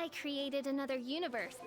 I created another universe.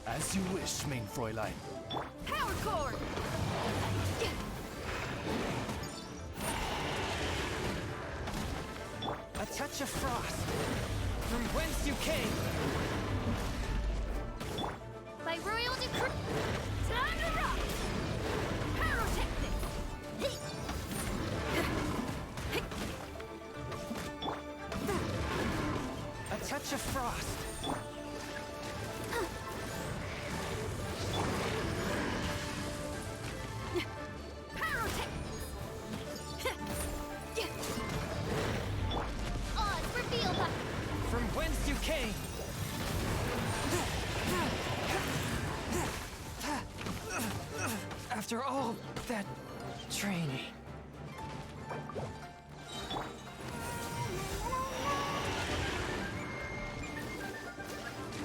As you wish, main Fräulein. Power cord! A touch of frost. From whence you came. By royal decree. Time to rock! Pyrotechnics! A touch of frost. After all that training.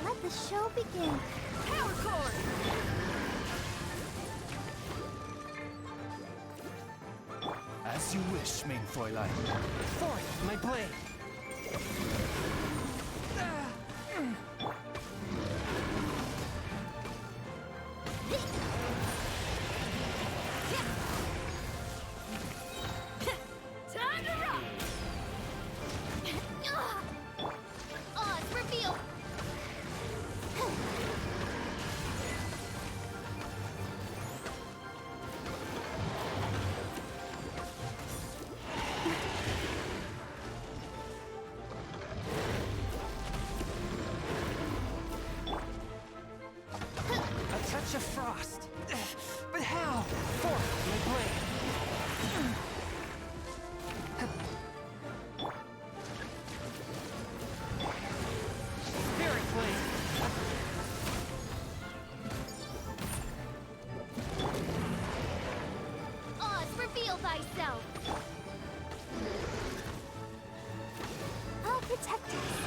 Let the show begin. Power cord! As you wish, main Fräulein. Forth, my blade! protect us.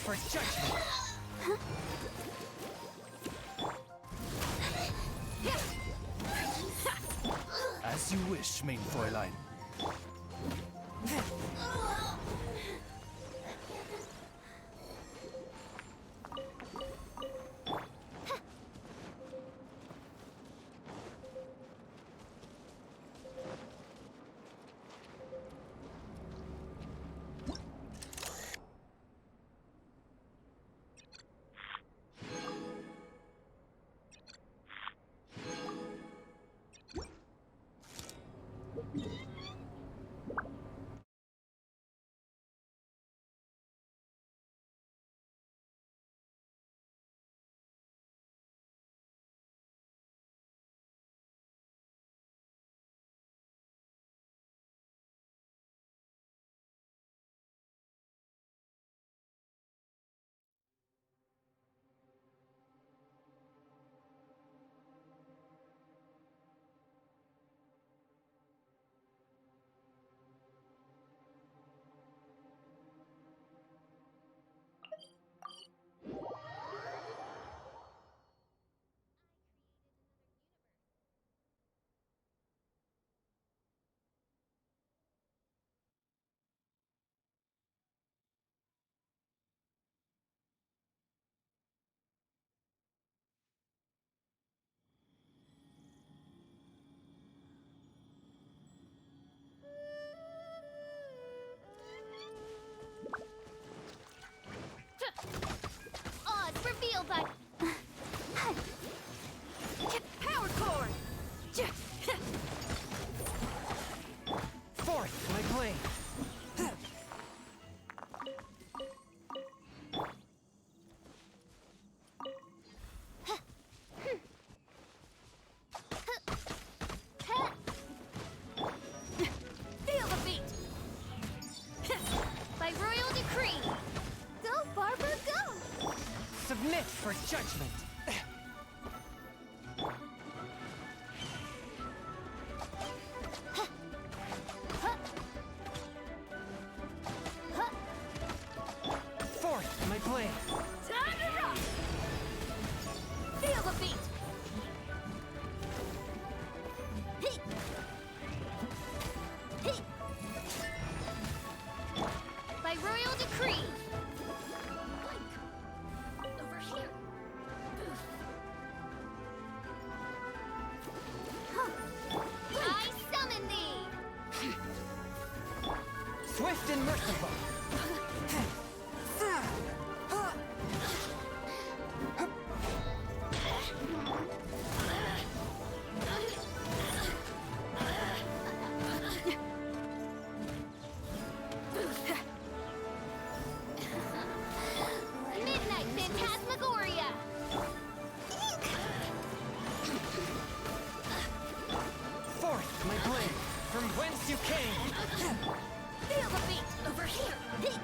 for judgment. As you wish, main Fräulein. Odds revealed by power cord. Forth, my blade. Feel the beat. By royal decree. Go, Barbara, go. Submit for judgment. Forth, my blade. Time to rock. Feel the beat. Hey. Hey. By royal decree. Over here. I summon thee. Swift and merciful. Midnight Phantasmagoria. Forth, my blade. From whence you came. Feel the beat. Over here. Hey.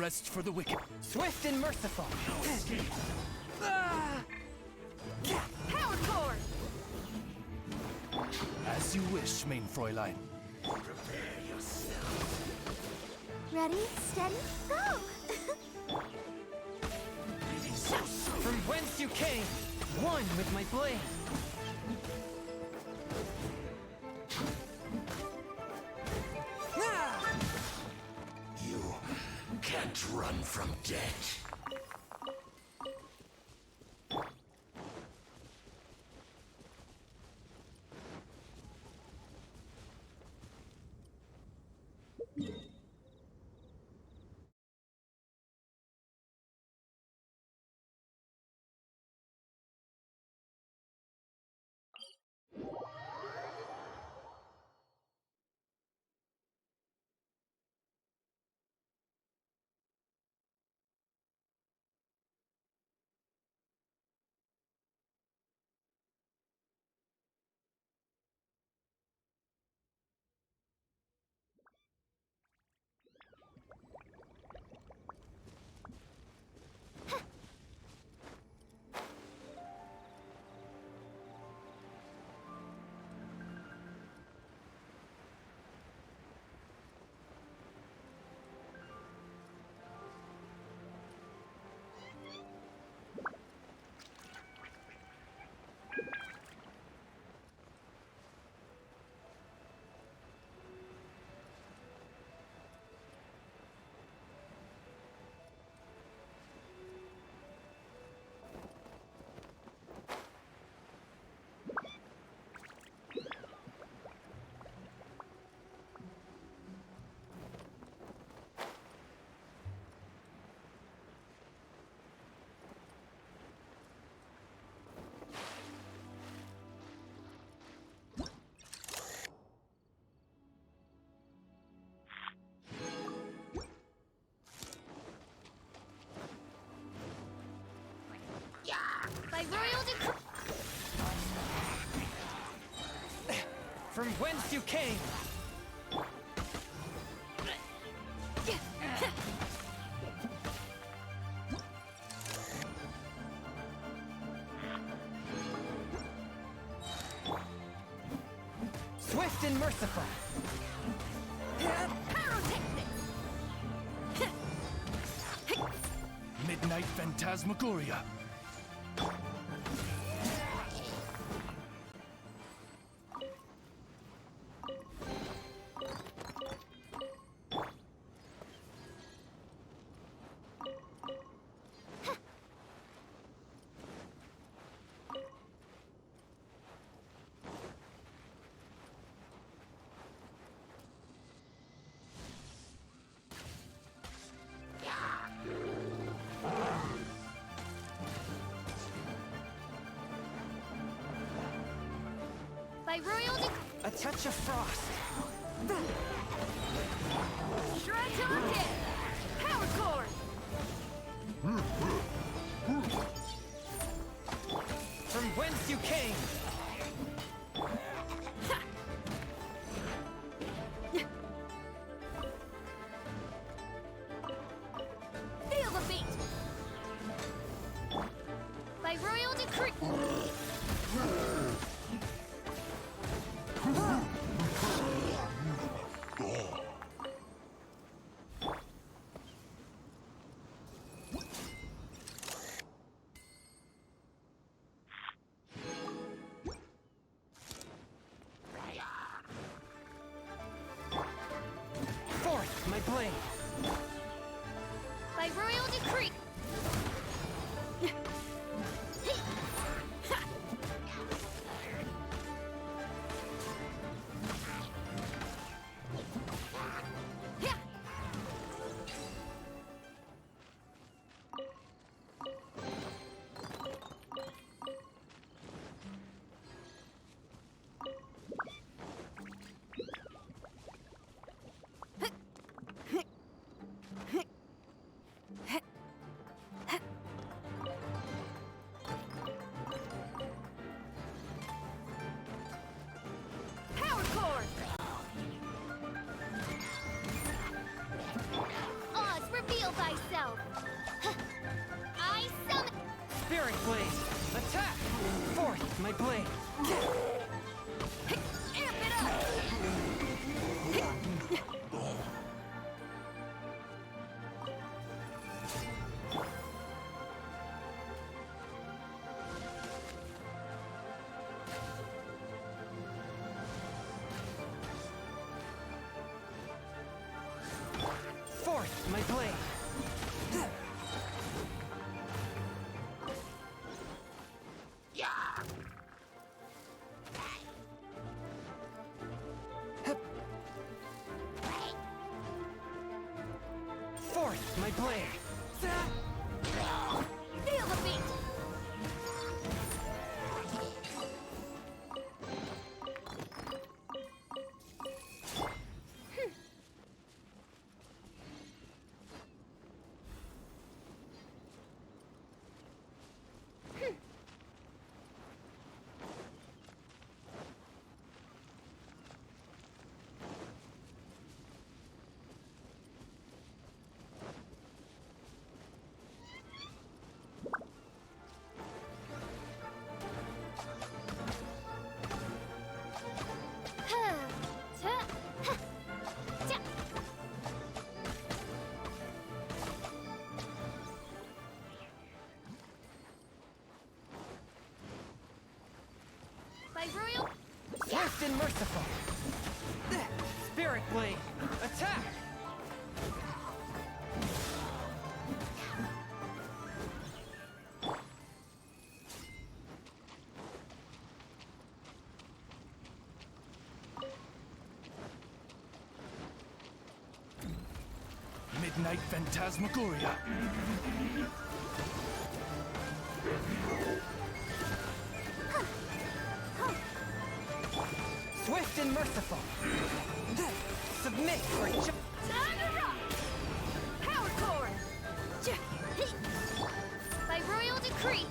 rest for the wicked. Swift and merciful. Power core! As you wish, main Fräulein. Ready, steady, go! From whence you came, one with my blade. You can't run from death. By royal decree. From whence you came. Swift and merciful. Midnight Phantasmagoria. By royal decree. A touch of frost. Shred to the pit. Power core. From whence you came. Feel the beat. By royal decree. Forth my blade. By royal decree. thyself. I summon. Spirit blade. Attack. Forth my blade. Amp it up. Forth my blade. Forth my blade. Feel the beat. By royal. Swift and merciful. Spirit blade. Attack. Midnight Phantasmagoria. Swift and merciful. Submit for Time to rock. Power core. By royal decree.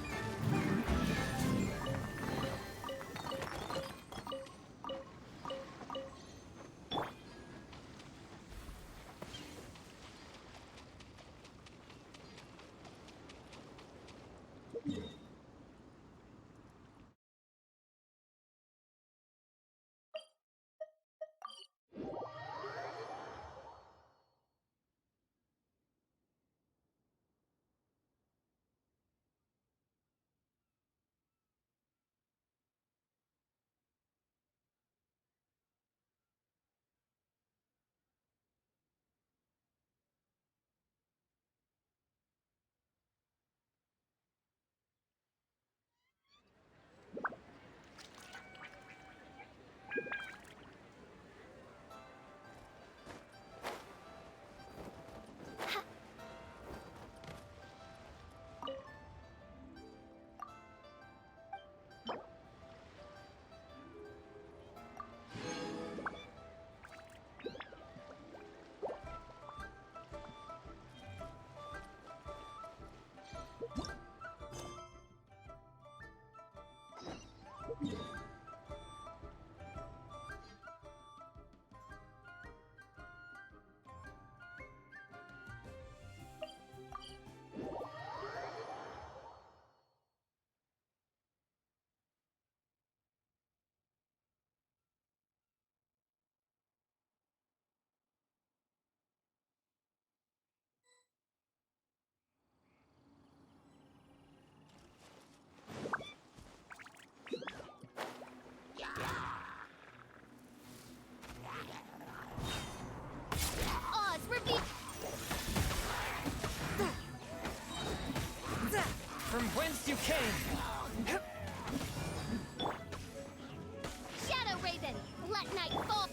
Odds reveal. from whence you came. Shadow Raven, let night fall.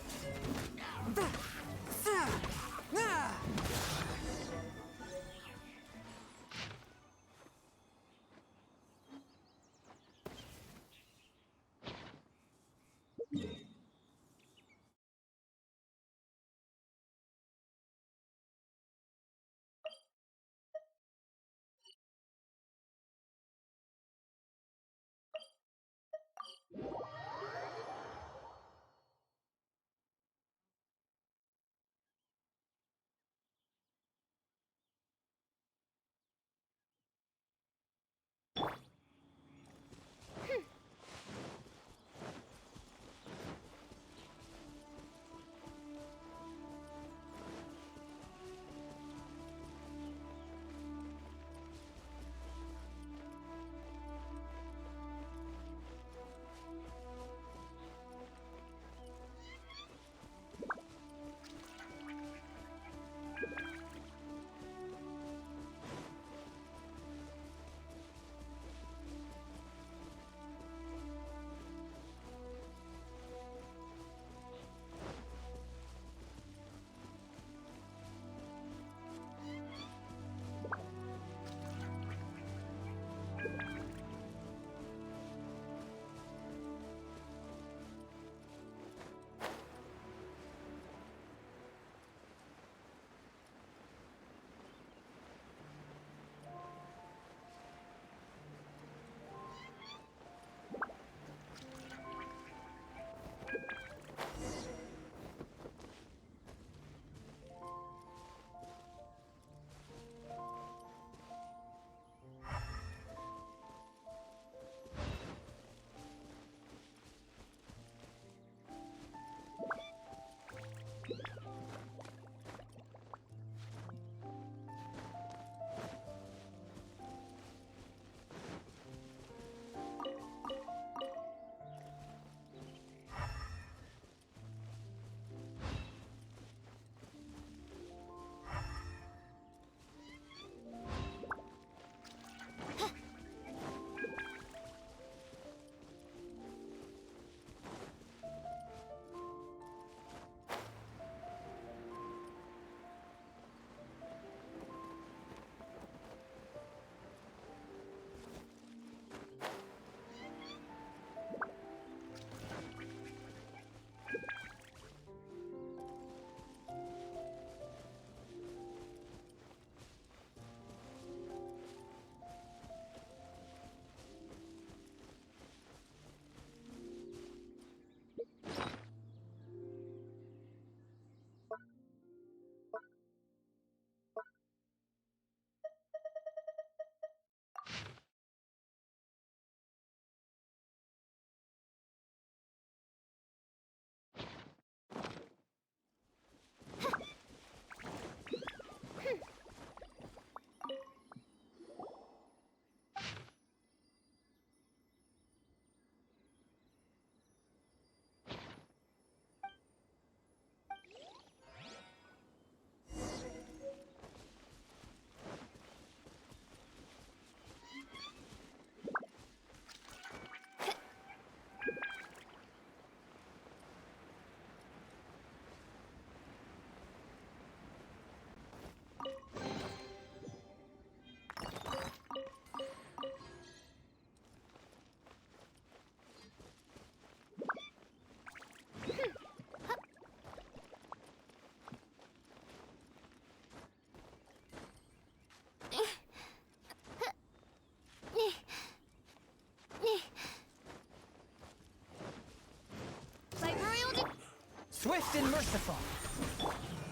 Swift and merciful.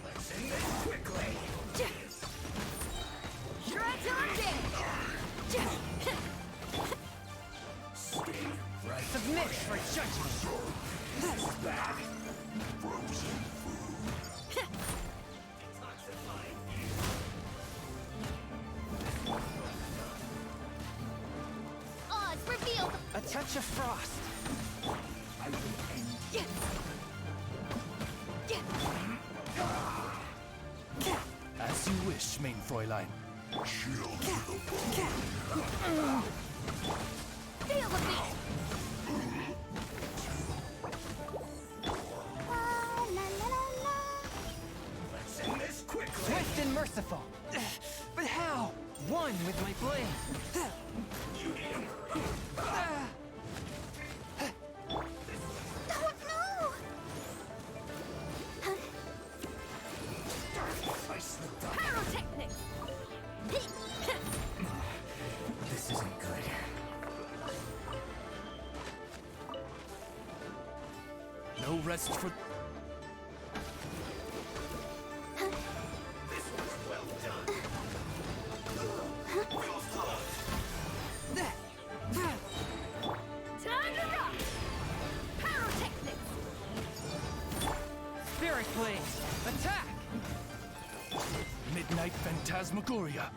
Let's end this quickly. Try till I'm dead. Submit for judgment. Back. Frozen food. Odds revealed. A touch of frost. I will end. As you wish, main Fräulein. Chill to the bone. Feel the beat. La la la la. Let's end this quickly. Swift and merciful. But how? One with my blade. Oh no! I slipped up. Pyrotechnics. This isn't good. No rest for... This was well done. Time to rock. Pyrotechnics. Spirit blade. Attack. Midnight Phantasmagoria.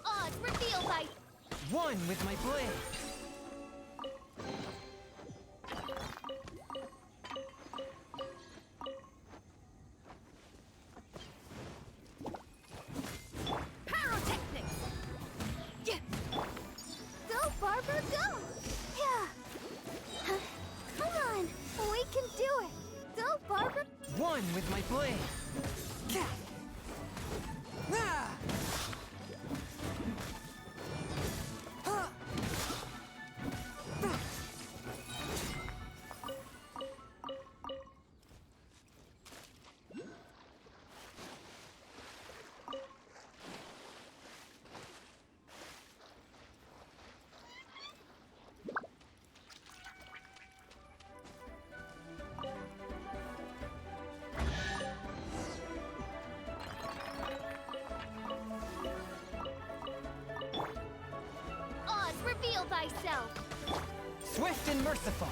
Odds revealed by One with my blade. pyrotechnics. Go, Barbara, go! Yeah. Come on, we can do it. Go, Barbara. One with my blade. Ah! Odds reveal thyself. Swift and merciful.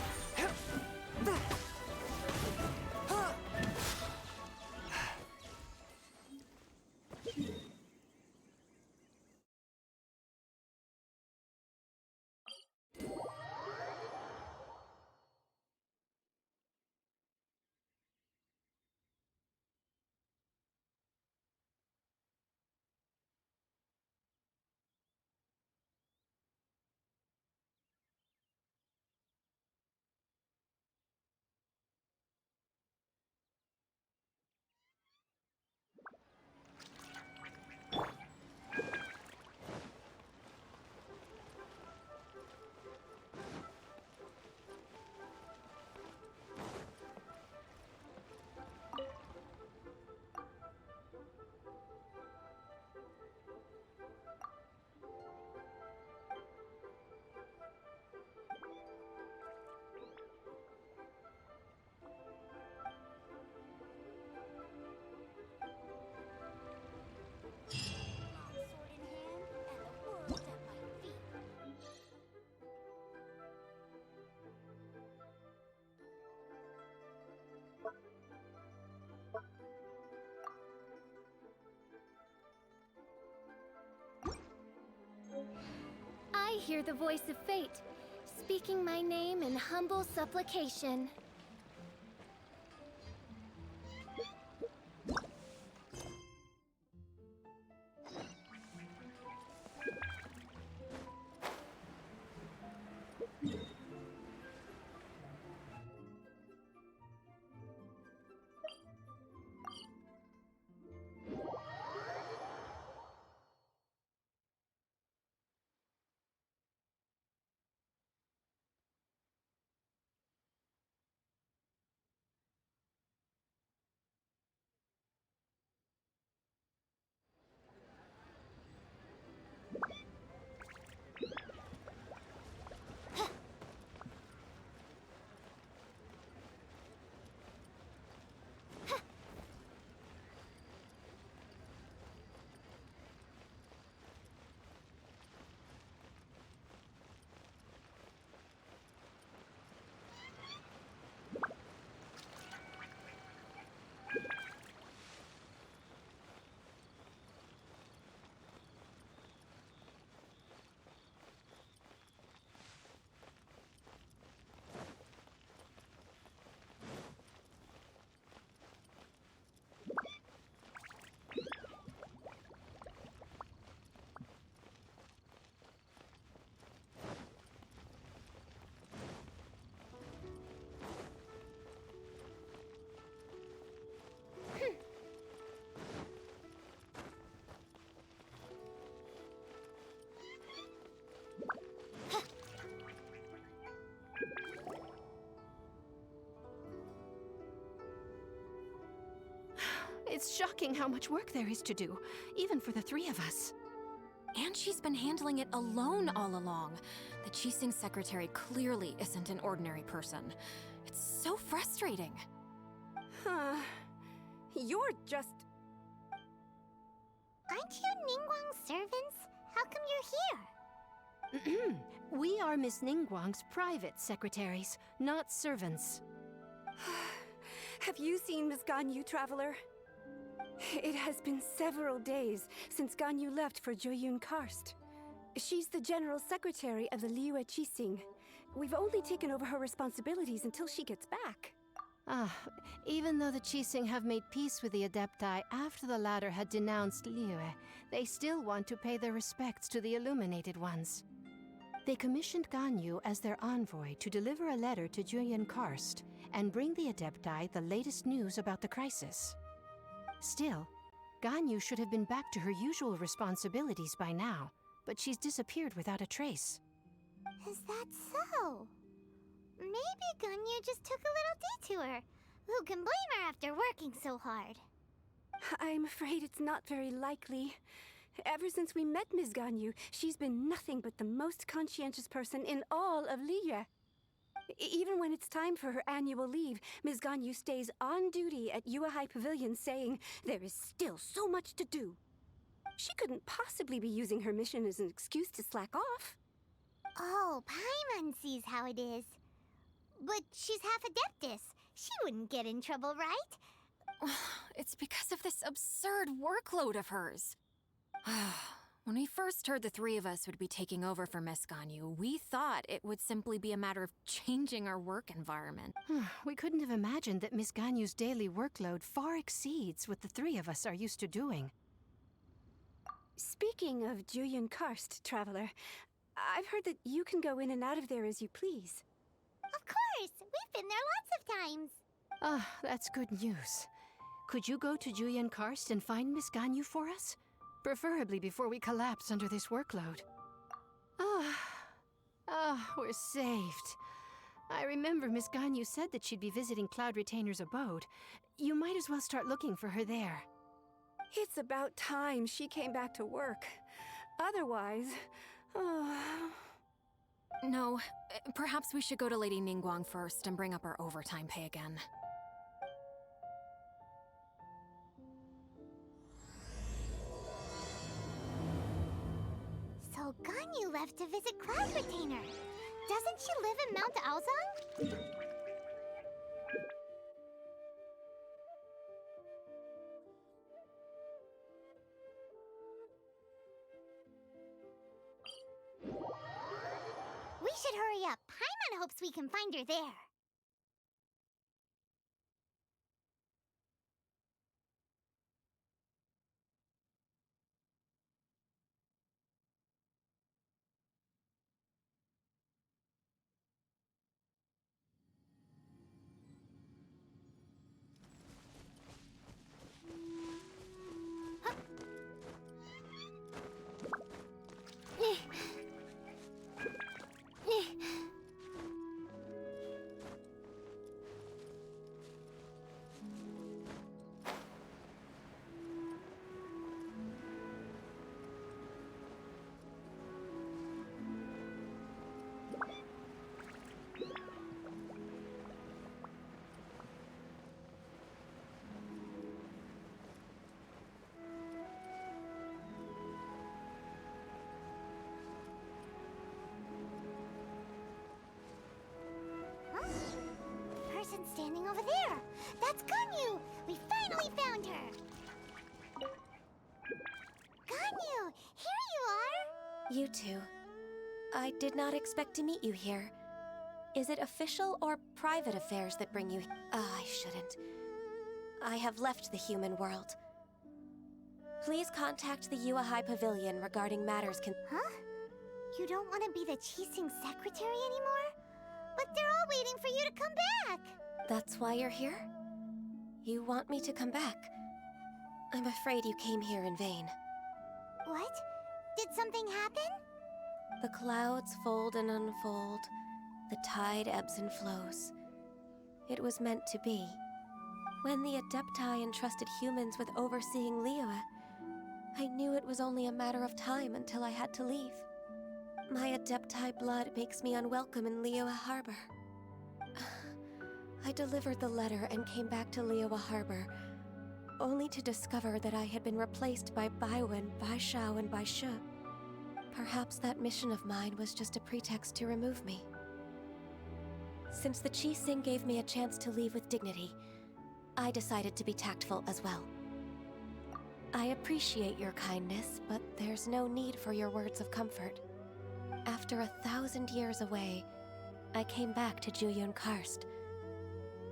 hear the voice of fate, speaking my name in humble supplication. It's shocking how much work there is to do, even for the three of us. And she's been handling it alone all along. The Qixing secretary clearly isn't an ordinary person. It's so frustrating. You're just... Aren't you Ningguang's servants? How come you're here? We are Miss Ningguang's private secretaries, not servants. Have you seen Miss Ganyu, Traveler? It has been several days since Ganyu left for Jueyun Karst. She's the general secretary of the Liyue Qixing. We've only taken over her responsibilities until she gets back. Even though the Qixing have made peace with the Adepti after the latter had denounced Liyue, they still want to pay their respects to the Illuminated Ones. They commissioned Ganyu as their envoy to deliver a letter to Jueyun Karst and bring the Adepti the latest news about the crisis. Still, Ganyu should have been back to her usual responsibilities by now, but she's disappeared without a trace. Is that so? Maybe Ganyu just took a little detour. Who can blame her after working so hard? I'm afraid it's not very likely. Ever since we met Ms. Ganyu, she's been nothing but the most conscientious person in all of Liyue. Even when it's time for her annual leave, Ms. Ganyu stays on duty at Yuehai Pavilion saying there is still so much to do. She couldn't possibly be using her mission as an excuse to slack off. Oh, Paimon sees how it is. But she's half Adeptus. She wouldn't get in trouble, right? It's because of this absurd workload of hers. When we first heard the three of us would be taking over for Miss Ganyu, we thought it would simply be a matter of changing our work environment. We couldn't have imagined that Miss Ganyu's daily workload far exceeds what the three of us are used to doing. Speaking of Jueyun Karst, Traveler, I've heard that you can go in and out of there as you please. Of course! We've been there lots of times. That's good news. Could you go to Jueyun Karst and find Miss Ganyu for us? Preferably before we collapse under this workload. We're saved. I remember Miss Ganyu said that she'd be visiting Cloud Retainer's abode. You might as well start looking for her there. It's about time she came back to work. Otherwise... No, perhaps we should go to Lady Ningguang first and bring up our overtime pay again. So Ganyu left to visit Cloud Retainer. Doesn't she live in Mount Aozang? Everyone hopes we can find her there. Person standing over there. That's Ganyu. We finally found her. Ganyu, here you are. You two. I did not expect to meet you here. Is it official or private affairs that bring you? I shouldn't. I have left the human world. Please contact the Yua High Pavilion regarding matters Huh? You don't want to be the Qixing secretary anymore? But they're all waiting for you to come back. That's why you're here? You want me to come back? I'm afraid you came here in vain. What? Did something happen? The clouds fold and unfold. The tide ebbs and flows. It was meant to be. When the Adepti entrusted humans with overseeing Liyue, I knew it was only a matter of time until I had to leave. My Adepti blood makes me unwelcome in Liyue Harbor. I delivered the letter and came back to Liyue Harbor, only to discover that I had been replaced by Baiwen, Baishao, and Baishu. Perhaps that mission of mine was just a pretext to remove me. Since the Qixing gave me a chance to leave with dignity, I decided to be tactful as well. I appreciate your kindness, but there's no need for your words of comfort. After 1,000 years away, I came back to Juyun Karst.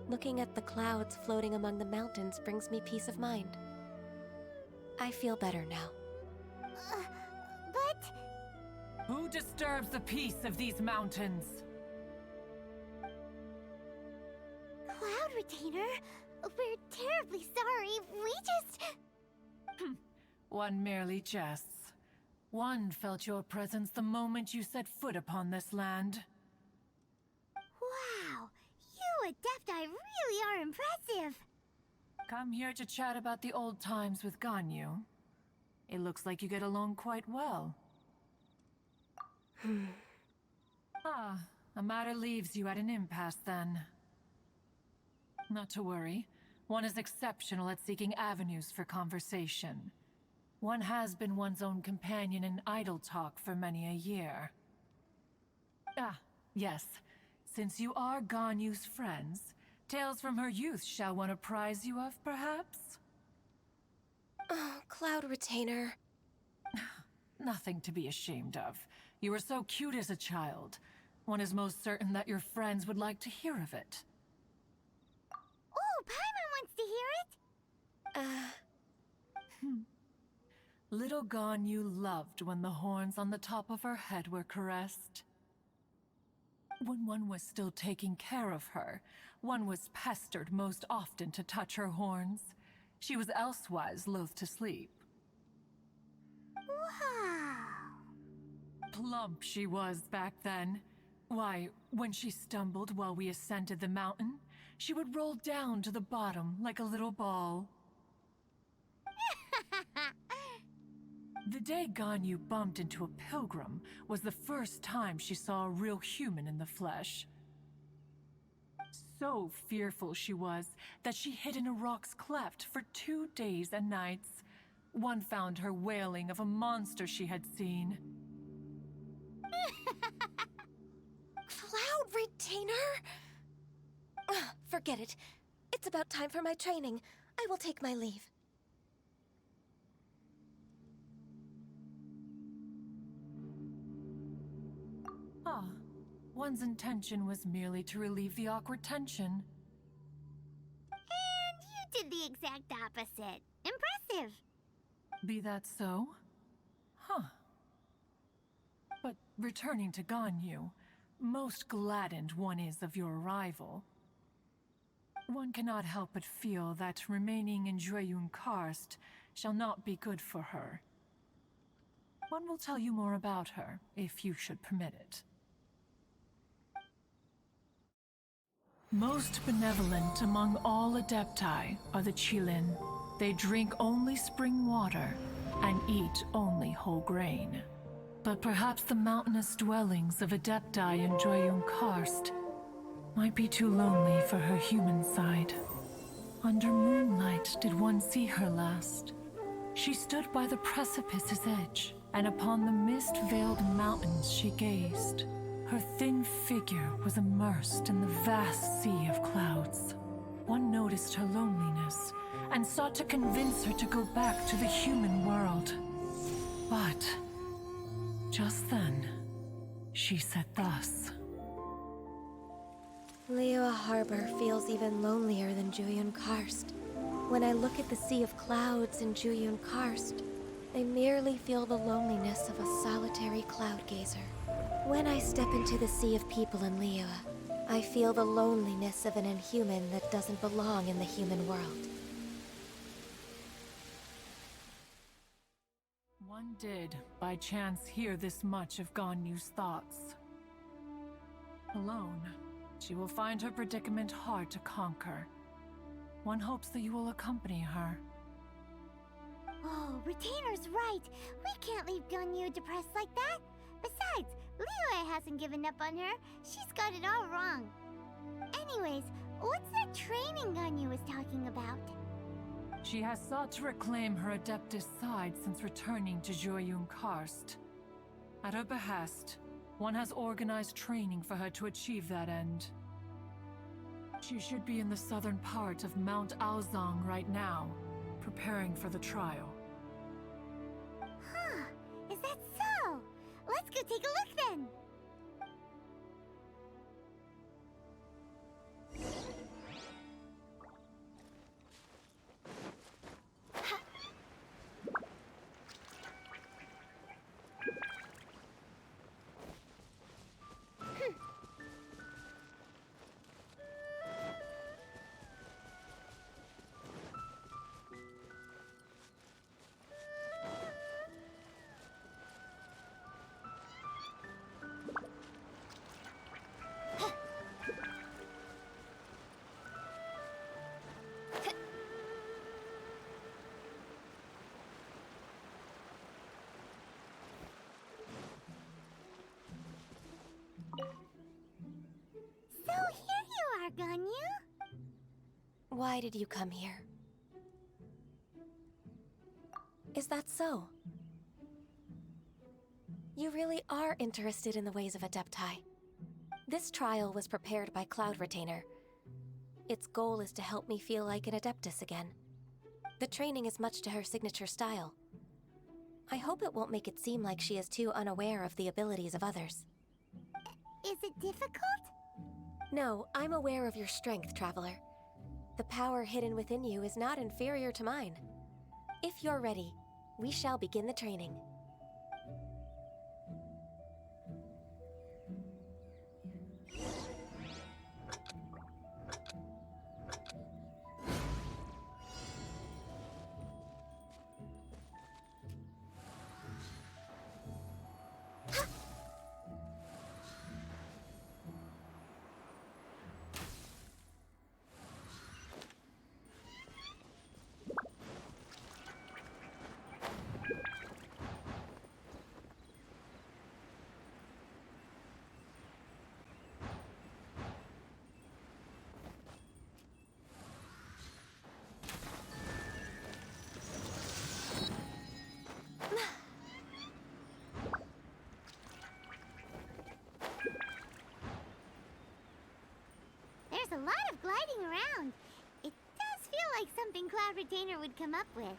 Looking at the clouds floating among the mountains brings me peace of mind. I feel better now. But... Who disturbs the peace of these mountains? Cloud Retainer, we're terribly sorry. We just... One merely jests. One felt your presence the moment you set foot upon this land. Wow, you Adepti really are impressive. Come here to chat about the old times with Ganyu. It looks like you get along quite well. A matter leaves you at an impasse then. Not to worry. One is exceptional at seeking avenues for conversation. One has been one's own companion in idle talk for many a year. Yes. Since you are Ganyu's friends, tales from her youth shall one apprise you of, perhaps? Oh, Cloud Retainer. Nothing to be ashamed of. You were so cute as a child. One is most certain that your friends would like to hear of it. Oh, Paimon wants to hear it. Little Ganyu loved when the horns on the top of her head were caressed. When one was still taking care of her, one was pestered most often to touch her horns. She was elsewise loath to sleep. Wow. Plump she was back then. Why, when she stumbled while we ascended the mountain, she would roll down to the bottom like a little ball. The day Ganyu bumped into a pilgrim was the first time she saw a real human in the flesh. So fearful she was that she hid in a rock's cleft for 2 days and nights. One found her wailing of a monster she had seen. Cloud Retainer? Forget it. It's about time for my training. I will take my leave. One's intention was merely to relieve the awkward tension. And you did the exact opposite. Impressive. Be that so? Huh. But returning to Ganyu, most gladdened one is of your arrival. One cannot help but feel that remaining in Jueyun Karst shall not be good for her. One will tell you more about her, if you should permit it. Most benevolent among all Adepti are the Qilin. They drink only spring water and eat only whole grain. But perhaps the mountainous dwellings of Adepti in Jueyun Karst might be too lonely for her human side. Under moonlight did one see her last. She stood by the precipice's edge, and upon the mist-veiled mountains she gazed. Her thin figure was immersed in the vast sea of clouds. One noticed her loneliness, and sought to convince her to go back to the human world. But just then, she said thus. Liyue Harbor feels even lonelier than Jueyun Karst. When I look at the sea of clouds in Jueyun Karst, I merely feel the loneliness of a solitary cloud gazer. When I step into the sea of people in Liyue, I feel the loneliness of an inhuman that doesn't belong in the human world. One did, by chance, hear this much of Ganyu's thoughts. Alone, she will find her predicament hard to conquer. One hopes that you will accompany her. Oh, Retainer's right. We can't leave Ganyu depressed like that. Besides, Liyue hasn't given up on her. She's got it all wrong. Anyways, what's that training Ganyu was talking about? She has sought to reclaim her Adeptus side since returning to Jueyun Karst. At her behest, one has organized training for her to achieve that end. She should be in the southern part of Mount Aozang right now, preparing for the trial. Huh, is that so? Let's go take a look then! So here you are, Ganyu. Why did you come here? Is that so? You really are interested in the ways of Adepti. This trial was prepared by Cloud Retainer. Its goal is to help me feel like an Adeptus again. The training is much to her signature style. I hope it won't make it seem like she is too unaware of the abilities of others. Is it difficult? No, I'm aware of your strength, Traveler. The power hidden within you is not inferior to mine. If you're ready, we shall begin the training. There's a lot of gliding around. It does feel like something Cloud Retainer would come up with.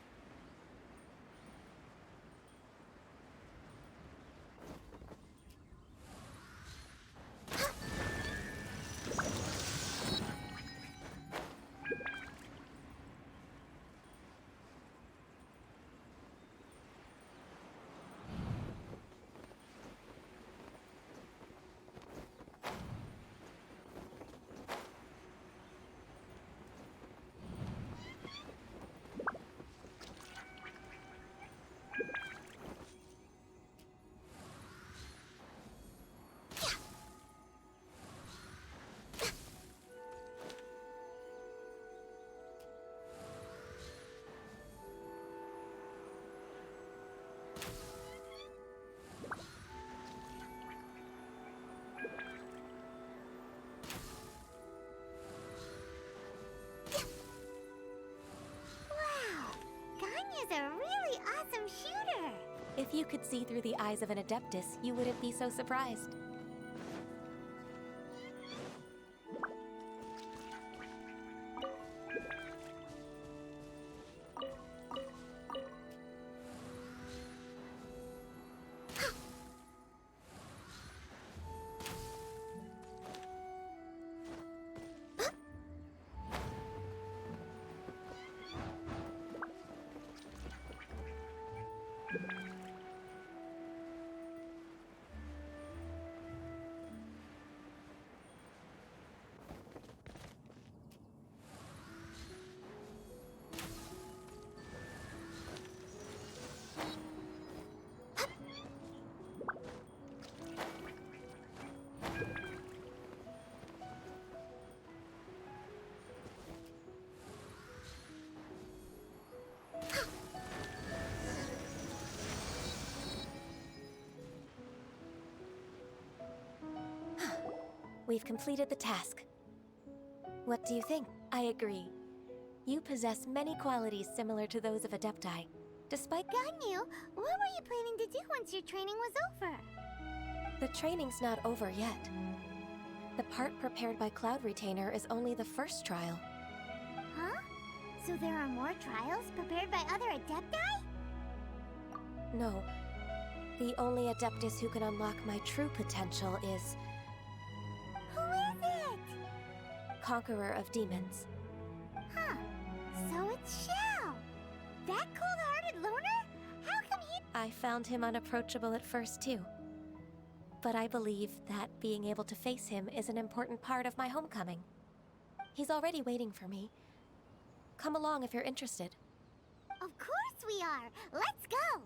Ganyu's a really awesome shooter. If you could see through the eyes of an Adeptus, you wouldn't be so surprised. We've completed the task. What do you think? I agree. You possess many qualities similar to those of Adepti. Despite Ganyu, what were you planning to do once your training was over? the training's not over yet. The part prepared by Cloud Retainer is only the first trial. Huh? So there are more trials prepared by other Adepti? No. The only Adeptus who can unlock my true potential is Who is it? Conqueror of Demons. Huh. So it's Xiao. That cold-hearted loner? How come he... I found him unapproachable at first, too. But I believe that being able to face him is an important part of my homecoming. He's already waiting for me. Come along if you're interested. Of course we are. Let's go.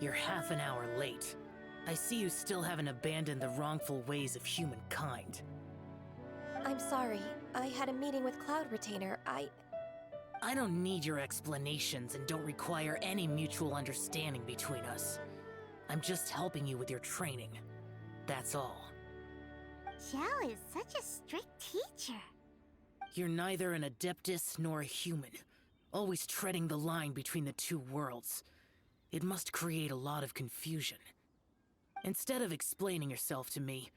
You're half an hour late. I see you still haven't abandoned the wrongful ways of humankind. I'm sorry. I had a meeting with Cloud Retainer. I don't need your explanations and don't require any mutual understanding between us. I'm just helping you with your training. That's all. Xiao is such a strict teacher. You're neither an Adeptus nor a human, always treading the line between the two worlds. It must create a lot of confusion. Instead of explaining yourself to me,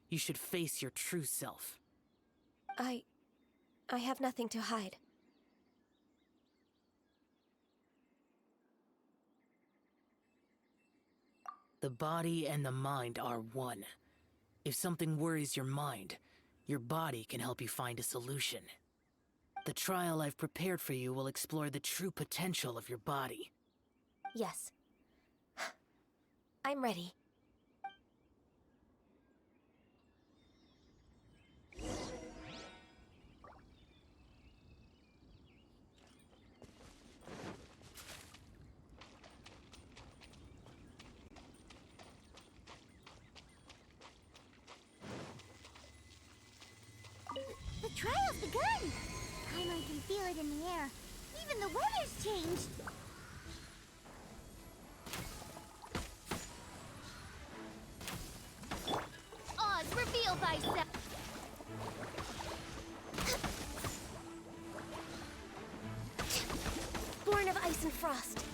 you should face your true self. I have nothing to hide. The body and the mind are one. If something worries your mind, your body can help you find a solution. The trial I've prepared for you will explore the true potential of your body. Yes. I'm ready. The trial's begun! Paimon can feel it in the air. Even the weather's changed. Oz, reveal thyself! Born of ice and frost.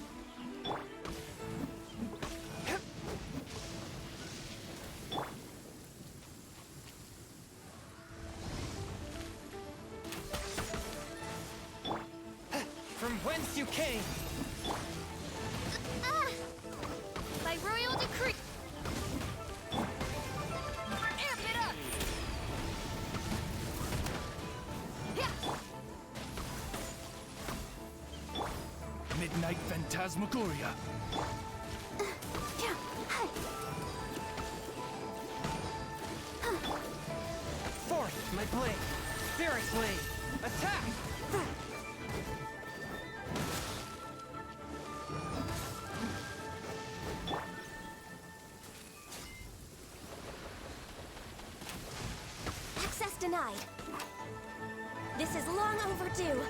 From whence you came! By royal decree. Amp it up. Midnight Phantasmagoria. Forth, my blade! Spirit blade! Attack! Access denied. This is long overdue.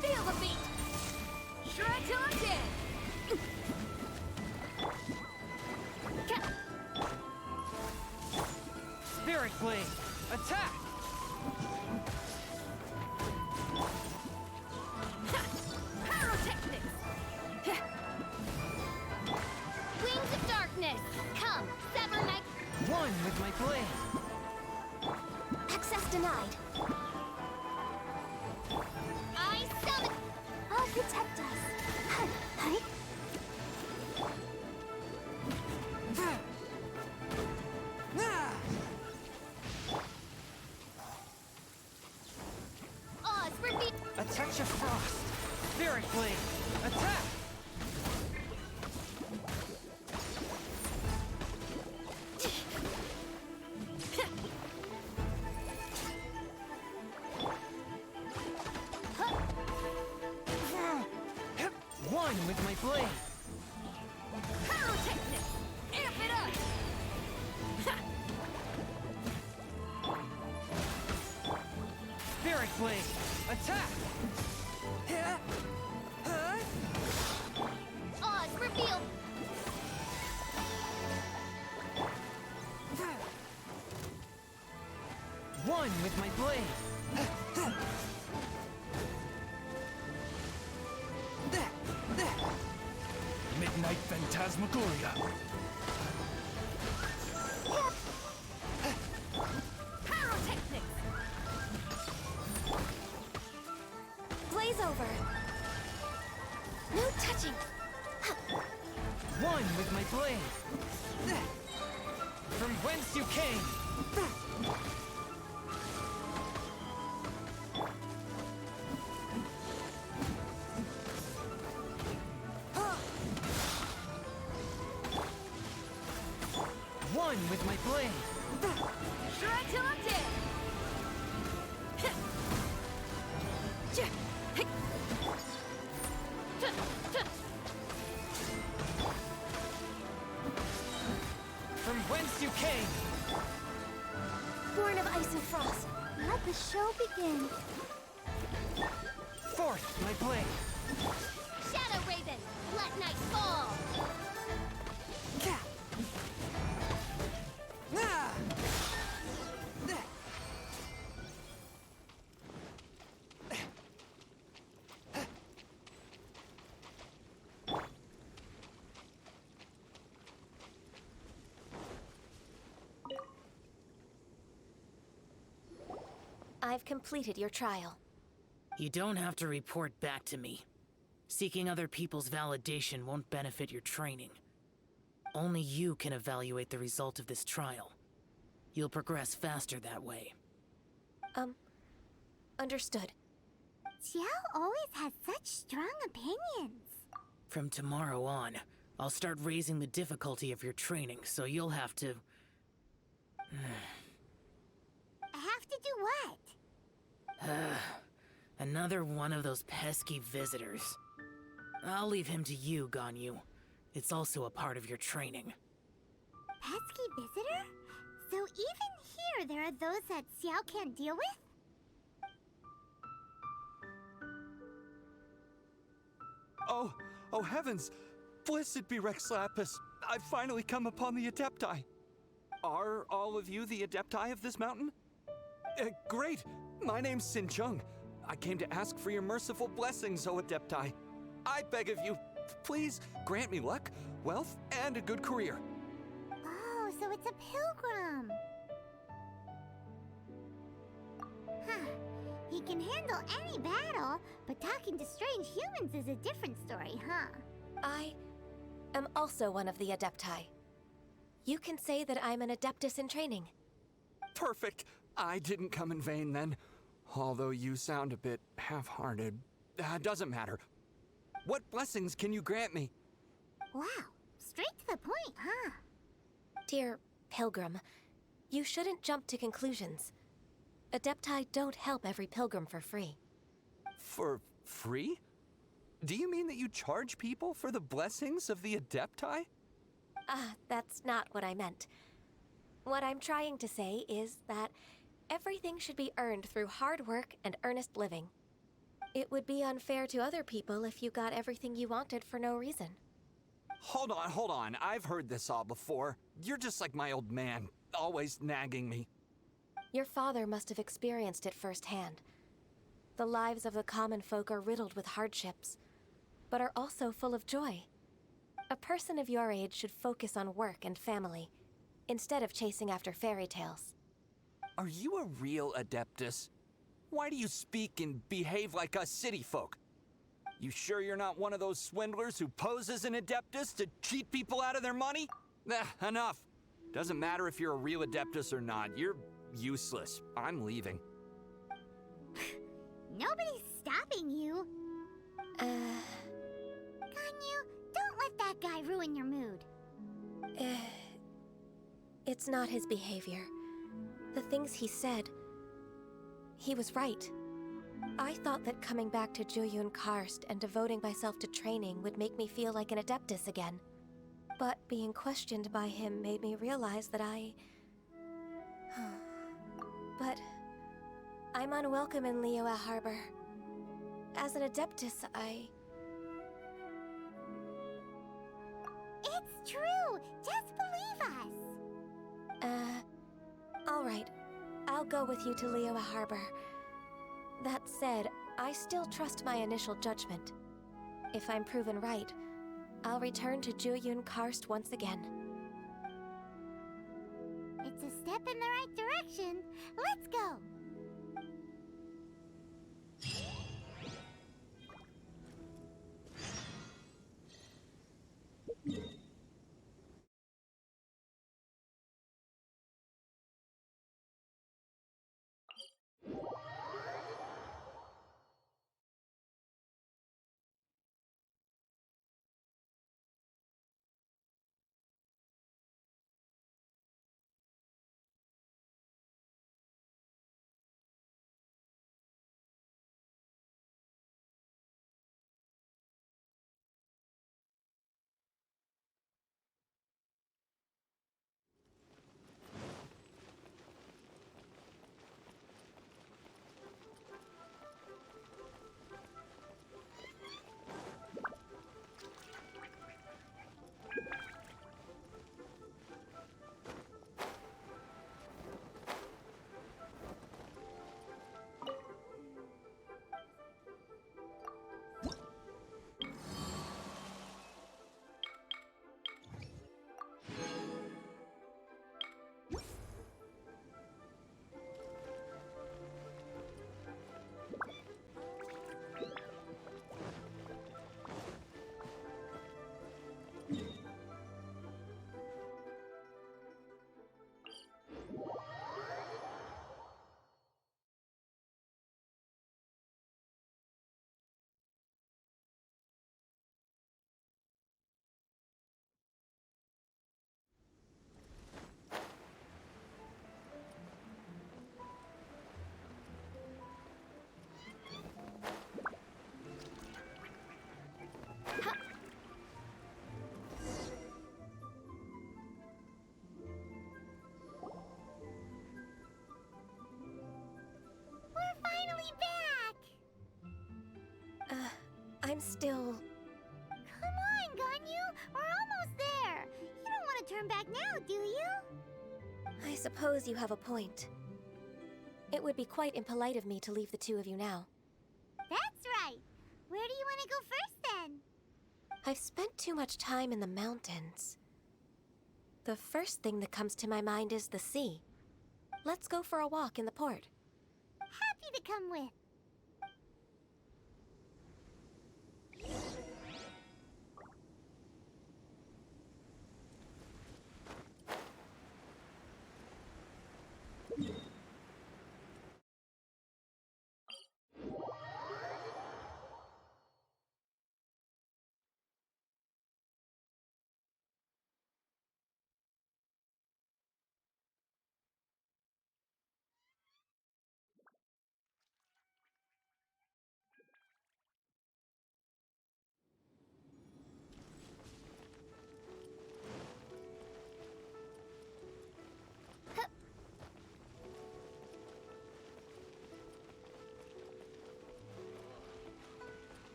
Feel the beat. Shred till I'm dead. Spirit blade! Attack! Pyrotechnics. Wings of darkness. Come, sever my. One with my blade! Access denied. I summon. I'll protect us. Hi. Oz, repeat. A touch of frost! Spirit blade! Attack! One with my blade! Pyrotechnics. Amp it up. Spirit blade! Attack! Oz, reveal. One with my blade! Midnight Phantasmagoria. Pyrotechnics. Blaze over. No touching. One with my blade! From whence you came! One with my blade! Shred till I'm dead. From whence you came! Born of ice and frost. Let the show begin. Forth, my blade! Shadow Raven, let night fall. I've completed your trial. You don't have to report back to me. Seeking other people's validation won't benefit your training. Only you can evaluate the result of this trial. You'll progress faster that way. Understood. Xiao always has such strong opinions. From tomorrow on, I'll start raising the difficulty of your training, so you'll have to... I have to do what? Another one of those pesky visitors. I'll leave him to you, Ganyu. It's also a part of your training. Pesky visitor? So even here there are those that Xiao can't deal with? Oh heavens! Blessed be Rex Lapis! I've finally come upon the Adepti! Are all of you the Adepti of this mountain? Great! My name's Sin Chung. I came to ask for your merciful blessings, O Adepti. I beg of you, please grant me luck, wealth, and a good career. Oh, so it's a pilgrim. Huh. He can handle any battle, but talking to strange humans is a different story, huh? I am also one of the Adepti. You can say that I'm an Adeptus in training. Perfect. I didn't come in vain then. Although you sound a bit half-hearted. Doesn't matter. What blessings can you grant me? Wow, straight to the point, huh? Dear Pilgrim, you shouldn't jump to conclusions. Adepti don't help every pilgrim for free. For free? Do you mean that you charge people for the blessings of the Adepti? That's not what I meant. What I'm trying to say is that everything should be earned through hard work and earnest living. It would be unfair to other people if you got everything you wanted for no reason. Hold on. I've heard this all before. You're just like my old man, always nagging me. Your father must have experienced it firsthand. The lives of the common folk are riddled with hardships, but are also full of joy. A person of your age should focus on work and family, instead of chasing after fairy tales. Are you a real Adeptus? Why do you speak and behave like us city folk? You sure you're not one of those swindlers who pose as an Adeptus to cheat people out of their money? Enough. Doesn't matter if you're a real Adeptus or not. You're useless. I'm leaving. Nobody's stopping you. Ganyu, don't let that guy ruin your mood. It's not his behavior. The things he said, he was right. I thought that coming back to Jueyun Karst and devoting myself to training would make me feel like an Adeptus again. But being questioned by him made me realize that But I'm unwelcome in Liyue Harbor. As an Adeptus, It's true! Just believe us! Alright. I'll go with you to Liyue Harbor. That said, I still trust my initial judgment. If I'm proven right, I'll return to Jueyun Karst once again. It's a step in the right direction. Let's go! I'm still... Come on, Ganyu! We're almost there! You don't want to turn back now, do you? I suppose you have a point. It would be quite impolite of me to leave the two of you now. That's right. Where do you want to go first, then? I've spent too much time in the mountains. The first thing that comes to my mind is the sea. Let's go for a walk in the port. Happy to come with.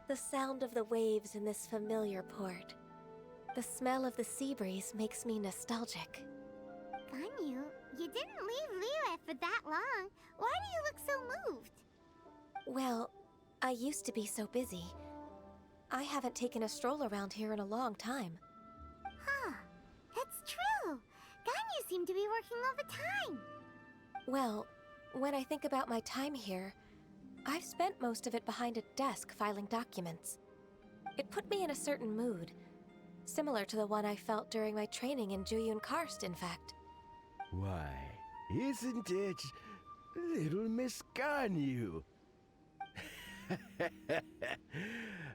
The sound of the waves in this familiar port. The smell of the sea breeze makes me nostalgic. Ganyu, you didn't leave Liyue for that long. Why do you look so moved? Well, I used to be so busy. I haven't taken a stroll around here in a long time. Huh. It's true. Ganyu seemed to be working all the time. Well, when I think about my time here, I've spent most of it behind a desk filing documents. It put me in a certain mood, similar to the one I felt during my training in Juyun Karst, in fact. Why, isn't it little Miss Ganyu?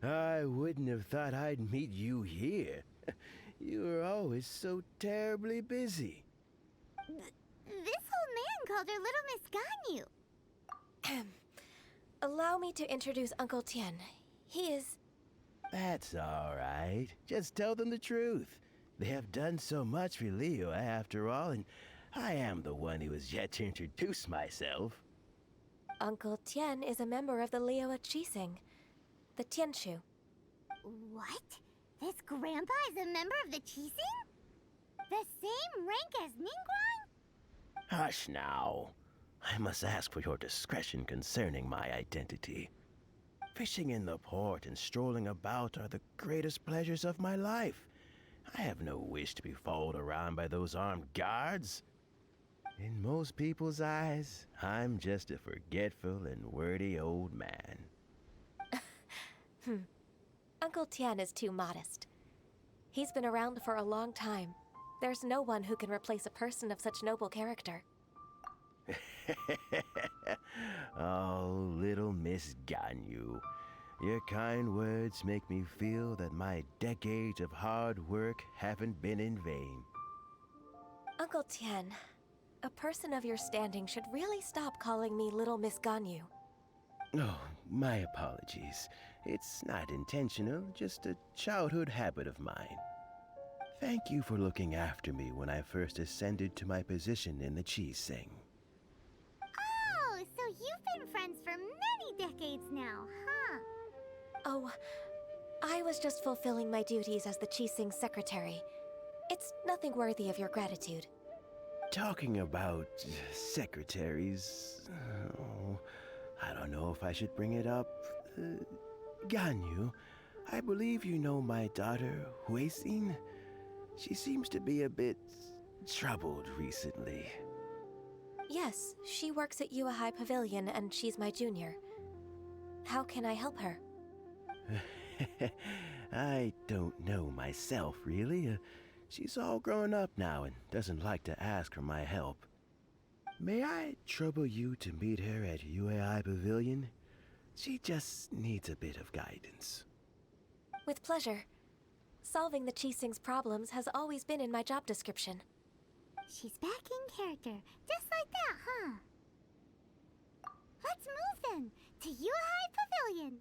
I wouldn't have thought I'd meet you here. You were always so terribly busy. This old man called her Little Miss Ganyu. Allow me to introduce Uncle Tien. He is... That's all right. Just tell them the truth. They have done so much for Liyue after all, and I am the one who has yet to introduce myself. Uncle Tien is a member of the Liyue Qixing, the Tianshu. What? This grandpa is a member of the Qixing? The same rank as Ningguang? Hush now. I must ask for your discretion concerning my identity. Fishing in the port and strolling about are the greatest pleasures of my life. I have no wish to be followed around by those armed guards. In most people's eyes, I'm just a forgetful and wordy old man. Uncle Tien is too modest. He's been around for a long time. There's no one who can replace a person of such noble character. Oh, little Miss Ganyu. Your kind words make me feel that my decades of hard work haven't been in vain. Uncle Tien, a person of your standing should really stop calling me Little Miss Ganyu. Oh, my apologies. It's not intentional, just a childhood habit of mine. Thank you for looking after me when I first ascended to my position in the Qixing. Oh, so you've been friends for many decades now, huh? Oh, I was just fulfilling my duties as the Qixing secretary. It's nothing worthy of your gratitude. Talking about secretaries... Oh, I don't know if I should bring it up. Ganyu, I believe you know my daughter, Huixin. She seems to be a bit troubled recently. Yes, she works at Yua High Pavilion and she's my junior. How can I help her? I don't know myself, really. She's all grown up now and doesn't like to ask for my help. May I trouble you to meet her at UAI Pavilion? She just needs a bit of guidance. With pleasure. Solving the Qixing's problems has always been in my job description. She's back in character, just like that, huh? Let's move then, to Yuhai Pavilion.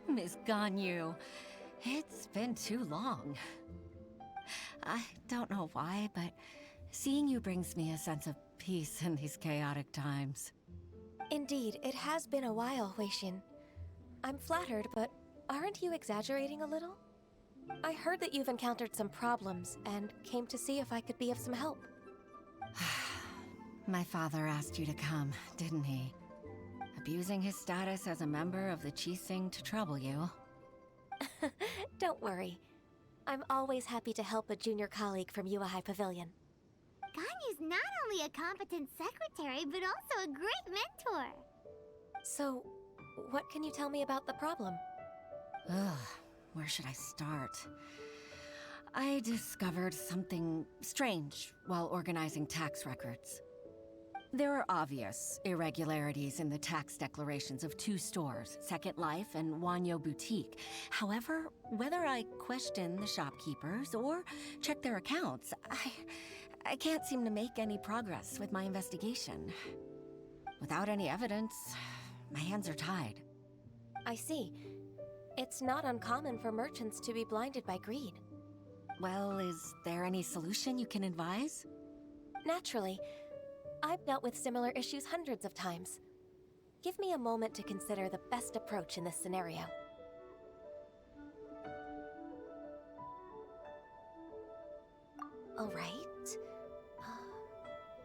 Miss Ganyu, it's been too long. I don't know why, but seeing you brings me a sense of peace in these chaotic times. Indeed, it has been a while, Huixin. I'm flattered, but aren't you exaggerating a little? I heard that you've encountered some problems and came to see if I could be of some help. My father asked you to come, didn't he? Abusing his status as a member of the Qixing to trouble you. Don't worry. I'm always happy to help a junior colleague from Yuhai Pavilion. Ganyu's not only a competent secretary, but also a great mentor. So, what can you tell me about the problem? Ugh, where should I start? I discovered something strange while organizing tax records. There are obvious irregularities in the tax declarations of two stores, Second Life and Wanyo Boutique. However, whether I question the shopkeepers or check their accounts, I can't seem to make any progress with my investigation. Without any evidence, my hands are tied. I see. It's not uncommon for merchants to be blinded by greed. Well, is there any solution you can advise? Naturally. I've dealt with similar issues hundreds of times. Give me a moment to consider the best approach in this scenario. All right.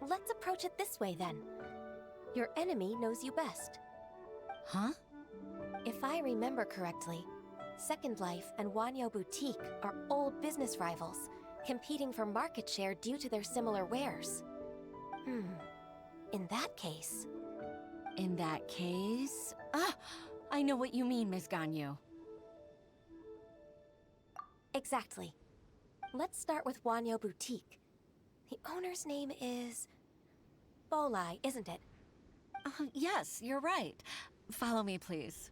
Let's approach it this way then. Your enemy knows you best. Huh? If I remember correctly, Second Life and Wanyo Boutique are old business rivals, competing for market share due to their similar wares. In that case... In that case... Ah! I know what you mean, Miss Ganyu. Exactly. Let's start with Wanyo Boutique. The owner's name is... Bolai, isn't it? Yes, you're right. Follow me, please.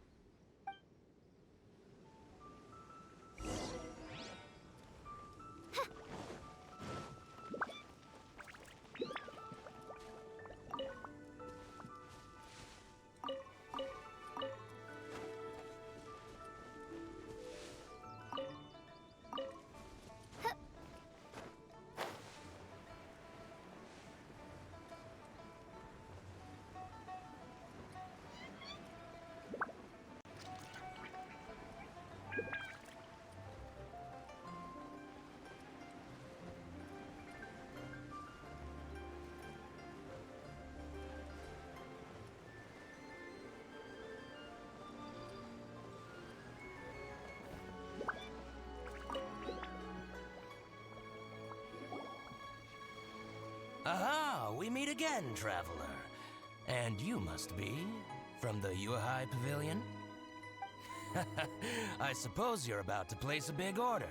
Aha! We meet again, traveler. And you must be from the Yuhai Pavilion? I suppose you're about to place a big order.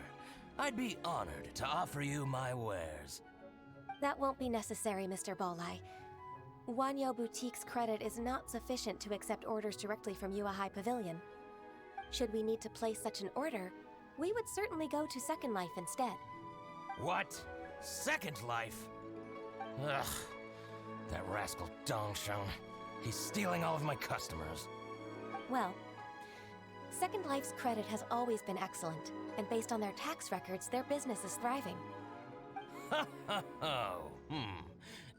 I'd be honored to offer you my wares. That won't be necessary, Mr. Bolai. Wanyo Boutique's credit is not sufficient to accept orders directly from Yuhai Pavilion. Should we need to place such an order, we would certainly go to Second Life instead. What? Second Life? Ugh. That rascal Dongsheng. He's stealing all of my customers. Well, Second Life's credit has always been excellent, and based on their tax records, their business is thriving.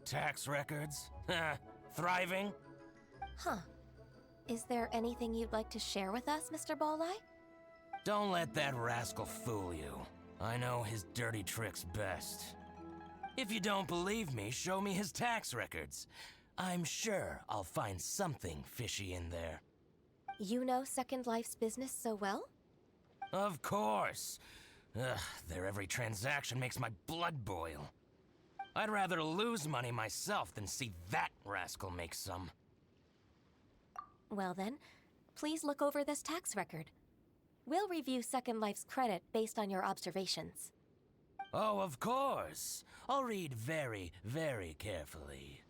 Tax records? Thriving? Huh. Is there anything you'd like to share with us, Mr. Bolai? Don't let that rascal fool you. I know his dirty tricks best. If you don't believe me, show me his tax records. I'm sure I'll find something fishy in there. You know Second Life's business so well? Of course. Ugh, their every transaction makes my blood boil. I'd rather lose money myself than see that rascal make some. Well then, please look over this tax record. We'll review Second Life's credit based on your observations. Oh, of course. I'll read very, very carefully.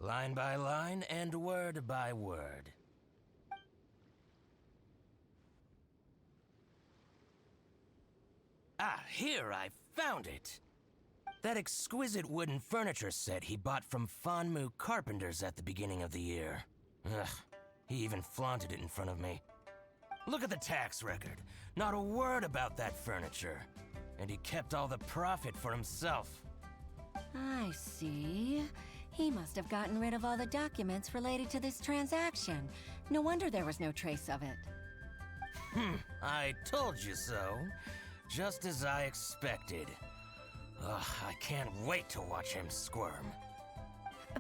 Line by line and word by word. Ah, here, I found it! That exquisite wooden furniture set he bought from Fanmu Carpenters at the beginning of the year. Ugh, he even flaunted it in front of me. Look at the tax record. Not a word about that furniture. And he kept all the profit for himself. I see. He must have gotten rid of all the documents related to this transaction. No wonder there was no trace of it. I told you so. Just as I expected. Ugh, I can't wait to watch him squirm.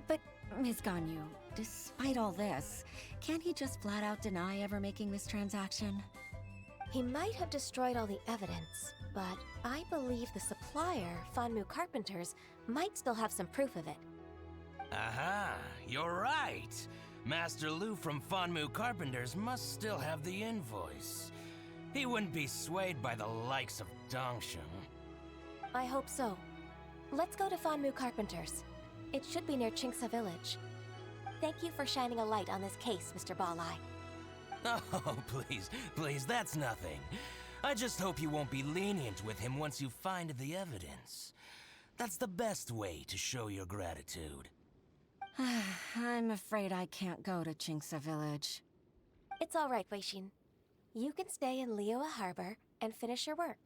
But, Ms. Ganyu, despite all this, can't he just flat out deny ever making this transaction? He might have destroyed all the evidence, but I believe the supplier, Fanmu Carpenters, might still have some proof of it. Aha, you're right. Master Lu from Fanmu Carpenters must still have the invoice. He wouldn't be swayed by the likes of Dongsheng. I hope so. Let's go to Fanmu Carpenters. It should be near Qingsa Village. Thank you for shining a light on this case, Mr. Balai. Oh, please, that's nothing. I just hope you won't be lenient with him once you find the evidence. That's the best way to show your gratitude. I'm afraid I can't go to Qingsa Village. It's all right, Weixin. You can stay in Liyue Harbor and finish your work.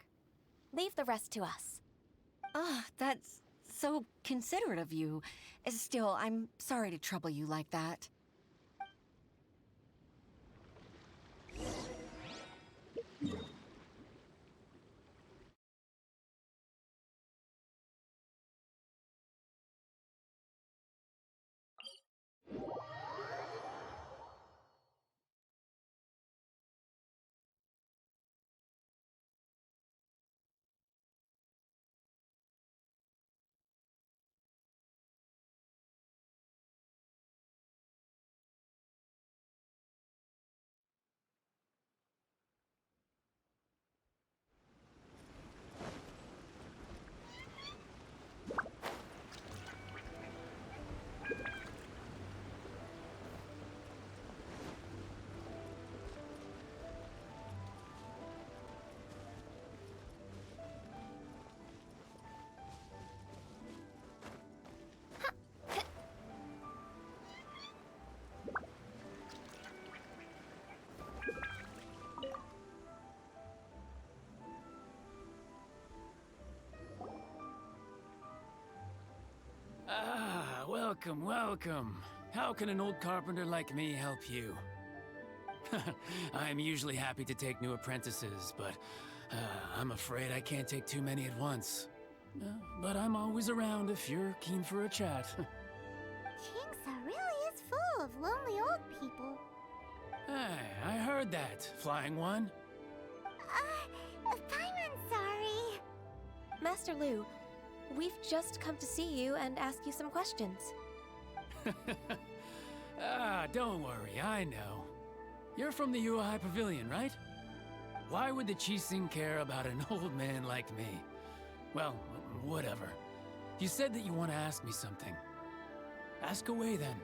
Leave the rest to us. That's so considerate of you. Still, I'm sorry to trouble you like that. Welcome, welcome. How can an old carpenter like me help you? I'm usually happy to take new apprentices, but I'm afraid I can't take too many at once. But I'm always around if you're keen for a chat. Qingsa really is full of lonely old people. Hey, I heard that, Flying One. Paimon's sorry. Master Lu, we've just come to see you and ask you some questions. Don't worry, I know. You're from the Yuehai Pavilion, right? Why would the Qixing care about an old man like me? Well, whatever. You said that you want to ask me something. Ask away, then.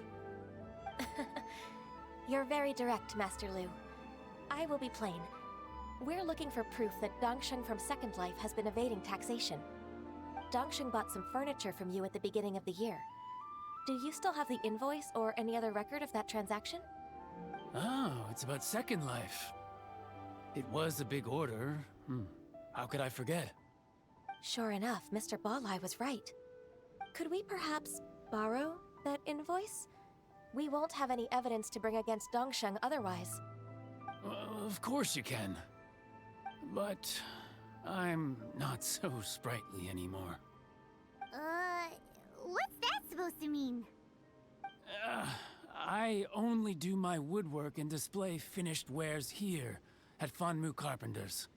You're very direct, Master Lu. I will be plain. We're looking for proof that Dongsheng from Second Life has been evading taxation. Dongsheng bought some furniture from you at the beginning of the year. Do you still have the invoice or any other record of that transaction? Oh, it's about Second Life. It was a big order. How could I forget? Sure enough, Mr. Balai was right. Could we perhaps borrow that invoice? We won't have any evidence to bring against Dongsheng otherwise. Of course you can. But I'm not so sprightly anymore. What's that supposed to mean? I only do my woodwork and display finished wares here at Fanmu Carpenter's.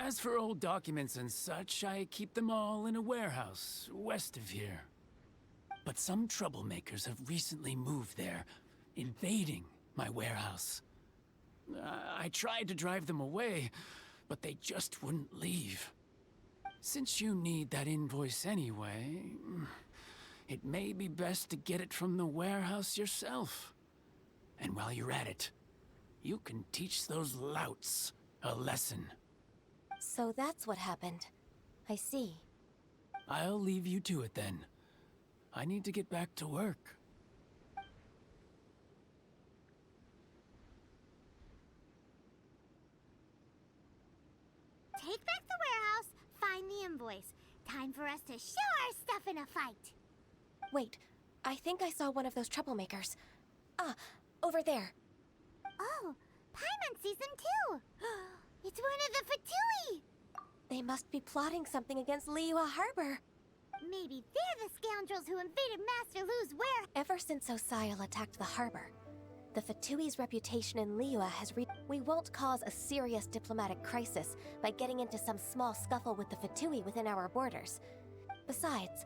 As for old documents and such, I keep them all in a warehouse west of here. But some troublemakers have recently moved there, invading my warehouse. I tried to drive them away, but they just wouldn't leave. Since you need that invoice anyway, it may be best to get it from the warehouse yourself. And while you're at it, you can teach those louts a lesson. So that's what happened. I see. I'll leave you to it then. I need to get back to work. Take back the warehouse, find the invoice. Time for us to show our stuff in a fight. Wait, I think I saw one of those troublemakers. Ah, over there. Oh, Paimon sees them too. It's one of the Fatui. They must be plotting something against Liyue Harbor. Maybe they're the scoundrels who invaded Master Lu's warehouse. Ever since Osial attacked the harbor, the Fatui's reputation in Liyue has We won't cause a serious diplomatic crisis by getting into some small scuffle with the Fatui within our borders. Besides,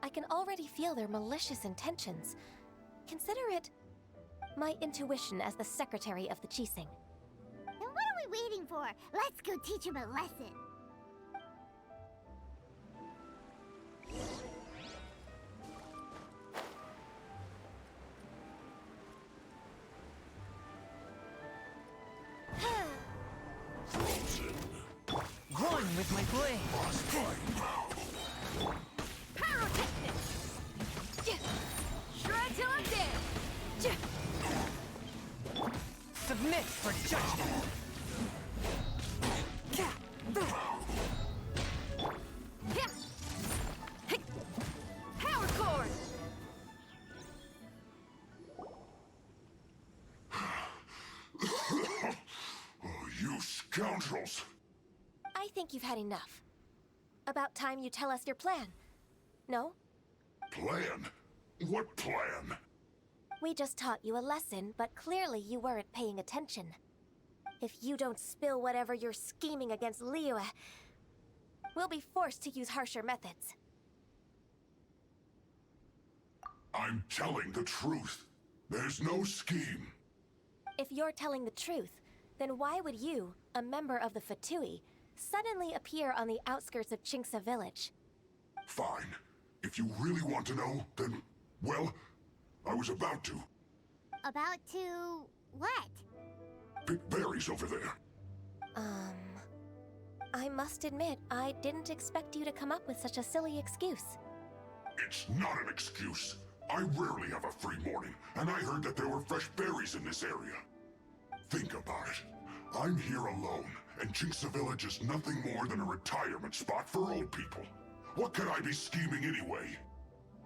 I can already feel their malicious intentions. Consider it my intuition as the secretary of the Qixing. Then what are we waiting for? Let's go teach him a lesson. One with my blade. Pyrotechnic! Shred till I'm dead! Submit for judgment. Power chord! You scoundrels! I think you've had enough. About time you tell us your plan. No? Plan? What plan? We just taught you a lesson, but clearly you weren't paying attention. If you don't spill whatever you're scheming against Liyue, we'll be forced to use harsher methods. I'm telling the truth. There's no scheme. If you're telling the truth, then why would you, a member of the Fatui, suddenly appear on the outskirts of Qingce village? Fine. If you really want to know, then, well, I was about to. About to... what? Pick berries over there. I must admit, I didn't expect you to come up with such a silly excuse. It's not an excuse. I rarely have a free morning, and I heard that there were fresh berries in this area. Think about it. I'm here alone, and Qingce Village is nothing more than a retirement spot for old people. What could I be scheming anyway?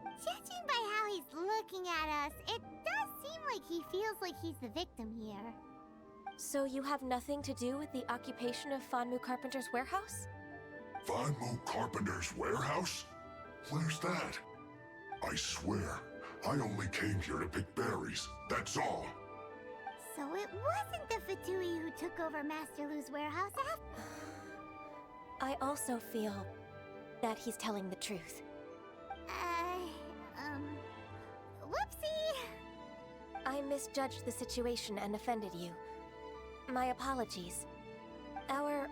Judging by how he's looking at us, it does seem like he feels like he's the victim here. So you have nothing to do with the occupation of Fanmu Carpenter's warehouse? Fanmu Carpenter's warehouse? Where's that? I swear, I only came here to pick berries, that's all. So it wasn't the Fatui who took over Master Lu's warehouse after... I also feel that he's telling the truth. Whoopsie! I misjudged the situation and offended you. My apologies. Our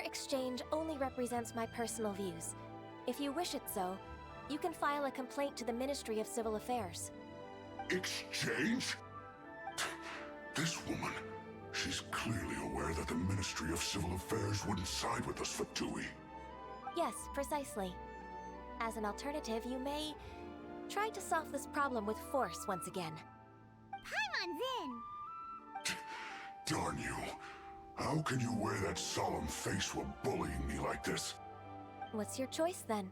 exchange only represents my personal views. If you wish it so, you can file a complaint to the Ministry of Civil Affairs. Exchange? This woman, she's clearly aware that the Ministry of Civil Affairs wouldn't side with us, Fatui. Yes, precisely. As an alternative, you may try to solve this problem with force once again. Paimon's in! Darn you. How can you wear that solemn face while bullying me like this? What's your choice then?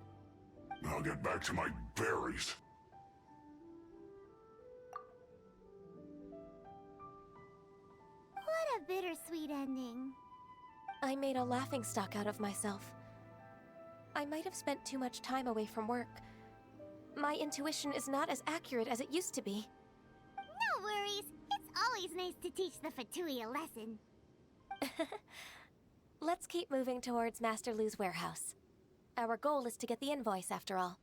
I'll get back to my berries. What a bittersweet ending. I made a laughingstock out of myself. I might have spent too much time away from work. My intuition is not as accurate as it used to be. No worries. It's always nice to teach the Fatui a lesson. Let's keep moving towards Master Lu's warehouse. Our goal is to get the invoice, after all.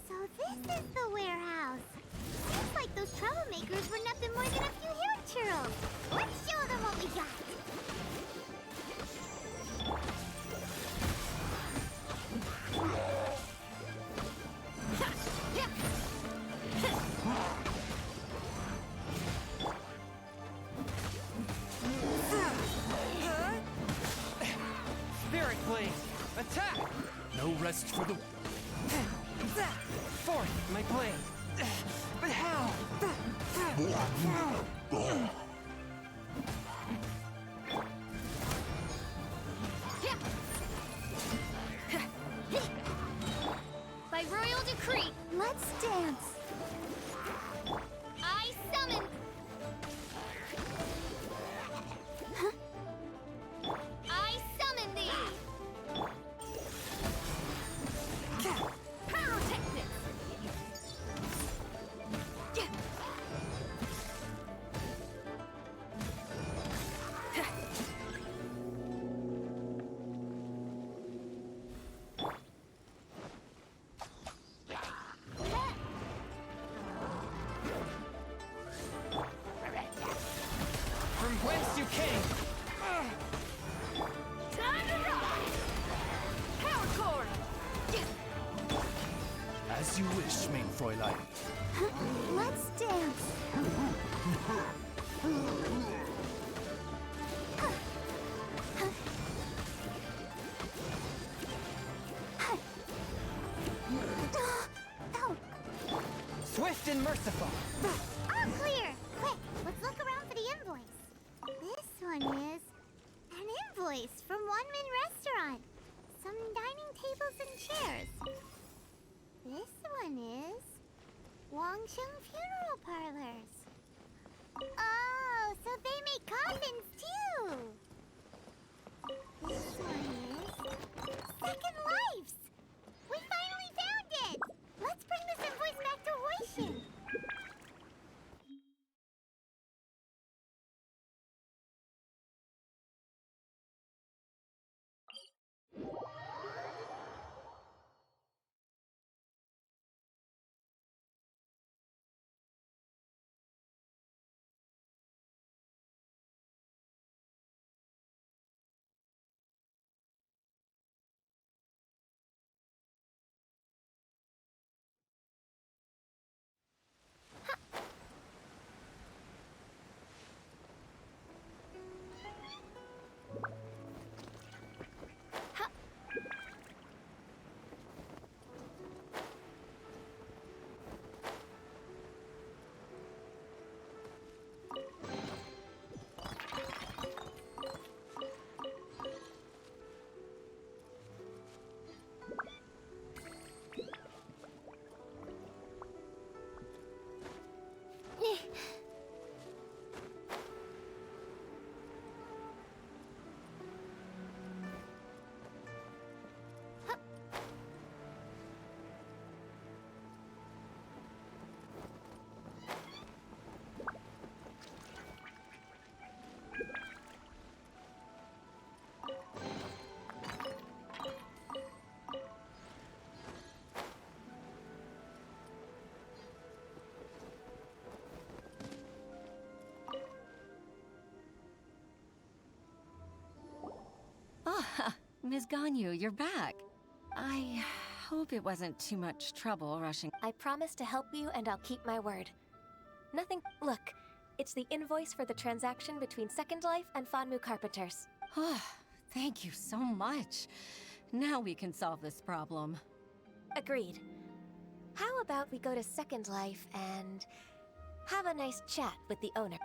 So this is the warehouse. Seems like those troublemakers were nothing more than a few hair churls. Let's show them what we got. Spirit Blade! Attack! No rest for the... Fourth, my blade! But how? By royal decree, let's dance. I summon. I summon thee. Pyrotechnics. From whence you came! Time to rock. Power cord. As you wish, main Fräulein. Let's dance. Oh, Swift and merciful! all clear. Quick, let's look around for the invoice. This one is an invoice from One Min Restaurant. Some dining tables and chairs. This one is Wangsheng Funeral Parlors. Oh, so they make coffins too. This one is Second Lives. We finally found it. Let's bring this invoice back to Huishin. Ms. Ganyu, you're back. I hope it wasn't too much trouble rushing. I promise to help you, and I'll keep my word. Nothing. Look, it's the invoice for the transaction between Second Life and Fanmu Carpenters. Oh, thank you so much. Now we can solve this problem. Agreed. How about we go to Second Life and have a nice chat with the owner?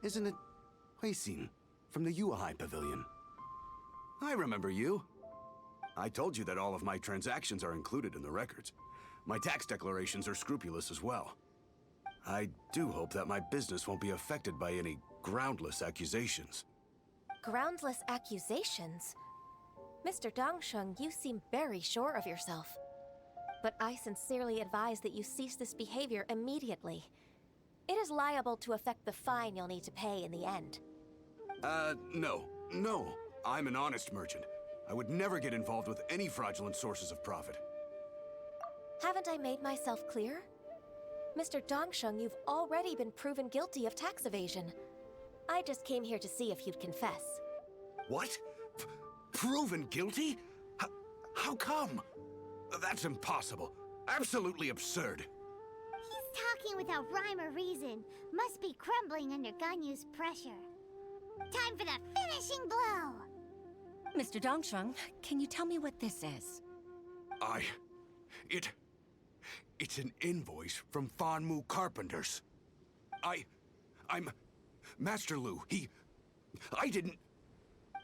Isn't it Huixin from the Yuehai Pavilion? I remember you. I told you that all of my transactions are included in the records. My tax declarations are scrupulous as well. I do hope that my business won't be affected by any groundless accusations. Groundless accusations? Mr. Dongsheng, you seem very sure of yourself. But I sincerely advise that you cease this behavior immediately. It is liable to affect the fine you'll need to pay in the end. No. I'm an honest merchant. I would never get involved with any fraudulent sources of profit. Haven't I made myself clear? Mr. Dongsheng, you've already been proven guilty of tax evasion. I just came here to see if you'd confess. What? Proven guilty? How come? That's impossible. Absolutely absurd. He's talking without rhyme or reason. Must be crumbling under Ganyu's pressure. Time for the finishing blow! Mr. Dongsheng, can you tell me what this is? It's an invoice from Fanmu Carpenters. I'm Master Lu. I didn't...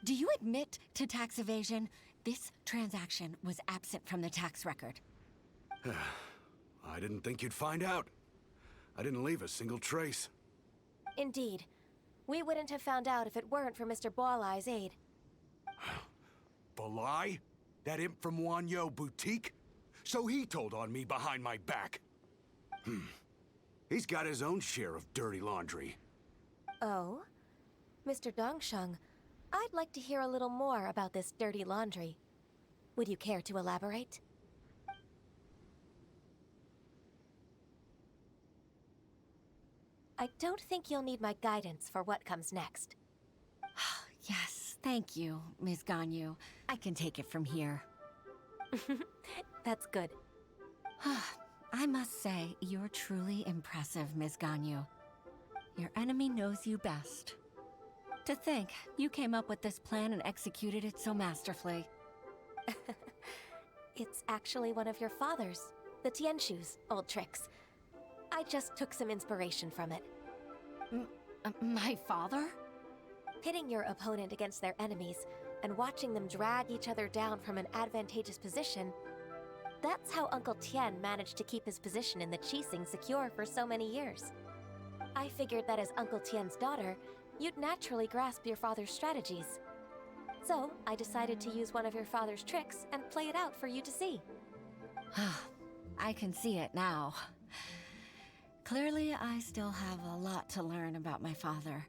Do you admit to tax evasion? This transaction was absent from the tax record. I didn't think you'd find out. I didn't leave a single trace. Indeed. We wouldn't have found out if it weren't for Mr. Boalai's aid. Balai? That imp from Wanyo Boutique? So he told on me behind my back. He's got his own share of dirty laundry. Oh? Mr. Dongsheng, I'd like to hear a little more about this dirty laundry. Would you care to elaborate? I don't think you'll need my guidance for what comes next. Yes, thank you, Ms. Ganyu. I can take it from here. That's good. I must say, you're truly impressive, Ms. Ganyu. Your enemy knows you best. To think, you came up with this plan and executed it so masterfully. It's actually one of your father's, the Tianshu's, old tricks. I just took some inspiration from it. My father? Pitting your opponent against their enemies and watching them drag each other down from an advantageous position. That's how Uncle Tian managed to keep his position in the Qixing secure for so many years. I figured that as Uncle Tian's daughter, you'd naturally grasp your father's strategies. So, I decided to use one of your father's tricks and play it out for you to see. I can see it now. Clearly, I still have a lot to learn about my father.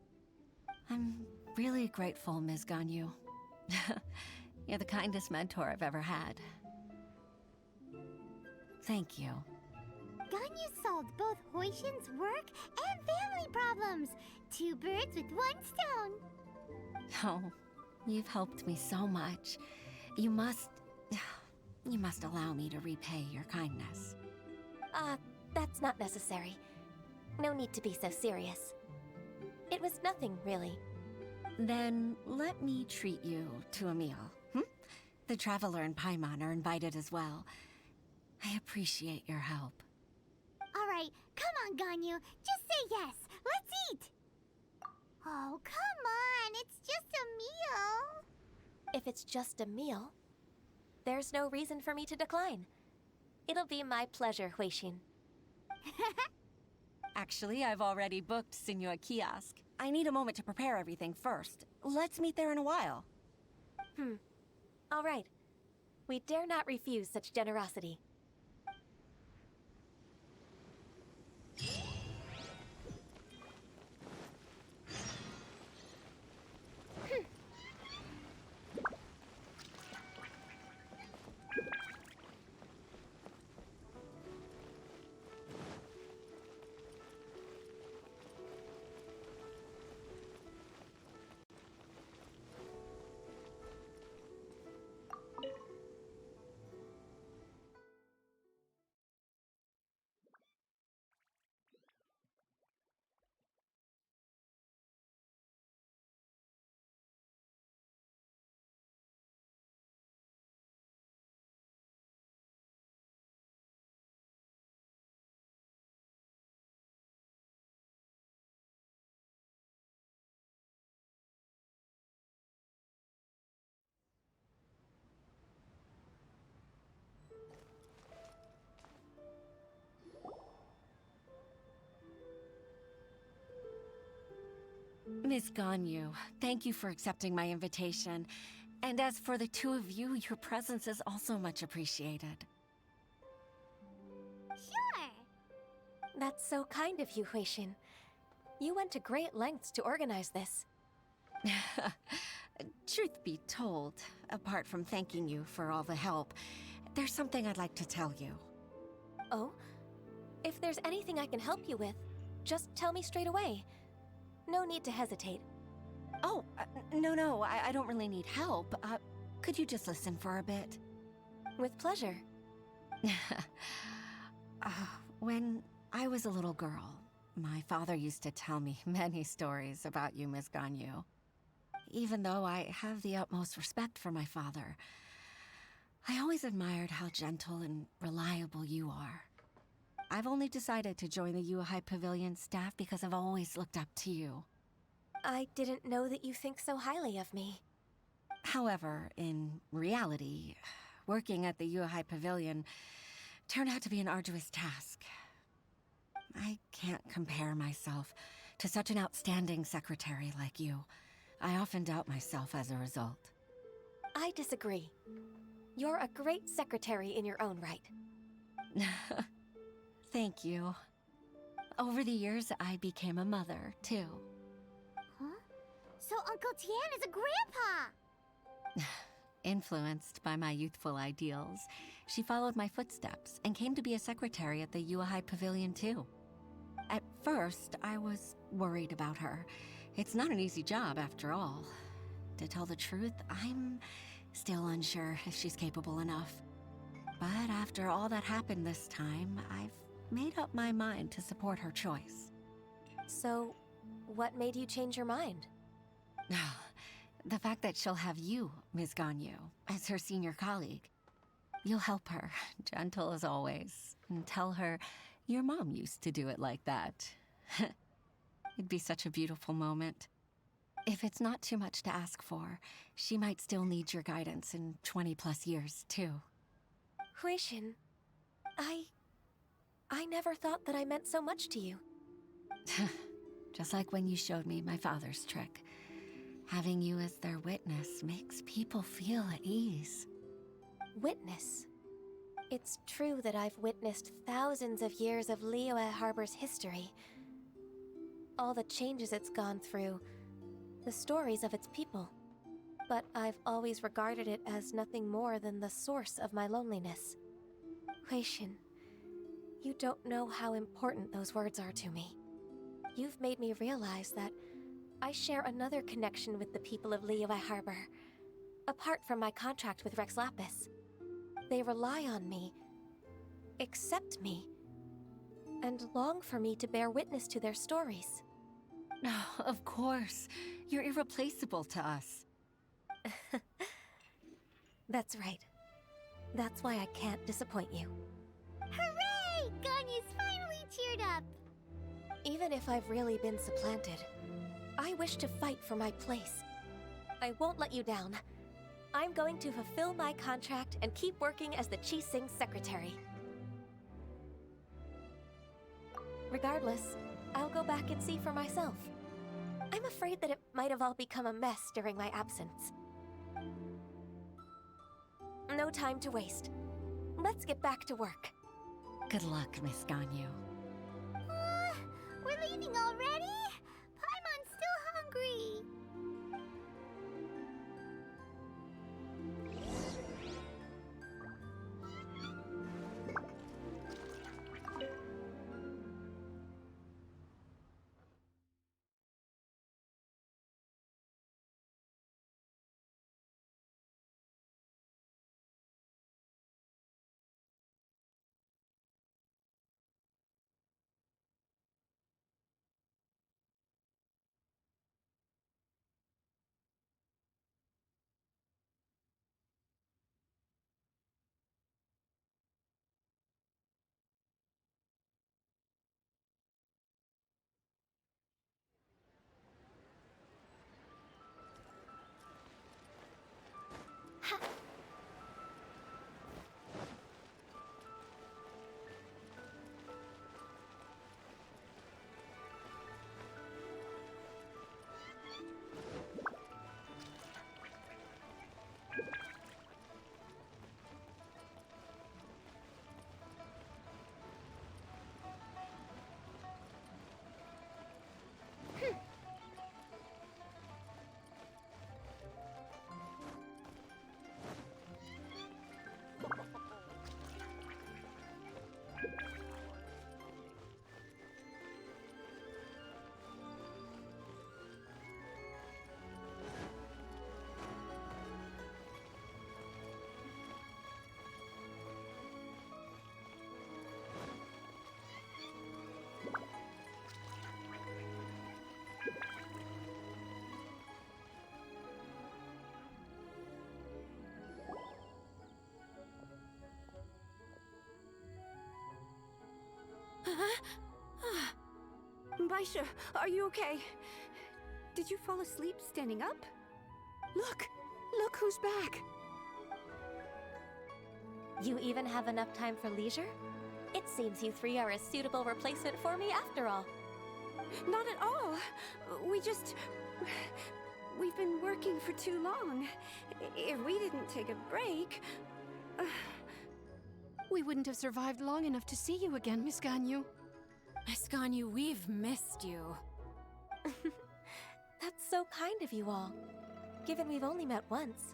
I'm really grateful, Ms. Ganyu. You're the kindest mentor I've ever had. Thank you. Ganyu solved both Huixin's work and family problems. 2 birds with 1 stone. Oh, you've helped me so much. You must allow me to repay your kindness. That's not necessary. No need to be so serious. It was nothing, really. Then let me treat you to a meal. The Traveler and Paimon are invited as well. I appreciate your help. All right, come on, Ganyu. Just say yes. Let's eat. Oh, come on. It's just a meal. If it's just a meal, there's no reason for me to decline. It'll be my pleasure, Huixin. Actually, I've already booked Senua Kiosk. I need a moment to prepare everything first. Let's meet there in a while. All right. We dare not refuse such generosity. Miss Ganyu, thank you for accepting my invitation. And as for the two of you, your presence is also much appreciated. Sure. That's so kind of you, Huixin. You went to great lengths to organize this. Truth be told, apart from thanking you for all the help, there's something I'd like to tell you. Oh? If there's anything I can help you with, just tell me straight away. No need to hesitate. Oh, no, I don't really need help. Could you just listen for a bit? With pleasure. When I was a little girl, my father used to tell me many stories about you, Miss Ganyu. Even though I have the utmost respect for my father, I always admired how gentle and reliable you are. I've only decided to join the Yuehai Pavilion staff because I've always looked up to you. I didn't know that you think so highly of me. However, in reality, working at the Yuehai Pavilion turned out to be an arduous task. I can't compare myself to such an outstanding secretary like you. I often doubt myself as a result. I disagree. You're a great secretary in your own right. Thank you. Over the years, I became a mother, too. Huh? So Uncle Tian is a grandpa! Influenced by my youthful ideals, she followed my footsteps and came to be a secretary at the Yuehai Pavilion, too. At first, I was worried about her. It's not an easy job, after all. To tell the truth, I'm still unsure if she's capable enough. But after all that happened this time, I've made up my mind to support her choice. So, what made you change your mind? The fact that she'll have you, Ms. Ganyu, as her senior colleague. You'll help her, gentle as always, and tell her your mom used to do it like that. It'd be such a beautiful moment. If it's not too much to ask for, she might still need your guidance in 20+ years, too. Huixin, I never thought that I meant so much to you. Just like when you showed me my father's trick. Having you as their witness makes people feel at ease. Witness? It's true that I've witnessed thousands of years of Liyue Harbor's history. All the changes it's gone through, the stories of its people. But I've always regarded it as nothing more than the source of my loneliness. Huixin, you don't know how important those words are to me. You've made me realize that I share another connection with the people of Liyue Harbor. Apart from my contract with Rex Lapis, they rely on me, accept me, and long for me to bear witness to their stories. Of course. You're irreplaceable to us. That's right. That's why I can't disappoint you. Hooray! Ganyu's finally cheered up! Even if I've really been supplanted, I wish to fight for my place. I won't let you down. I'm going to fulfill my contract and keep working as the Qixing secretary. Regardless, I'll go back and see for myself. I'm afraid that it might have all become a mess during my absence. No time to waste. Let's get back to work. Good luck, Miss Ganyu. We're leaving already? Paimon's still hungry. Baisha, are you okay? Did you fall asleep standing up? Look! Look who's back! You even have enough time for leisure? It seems you three are a suitable replacement for me after all. Not at all. We've been working for too long. If we didn't take a break... We wouldn't have survived long enough to see you again, Miss Ganyu. Miss Ganyu, we've missed you. That's so kind of you all, given we've only met once.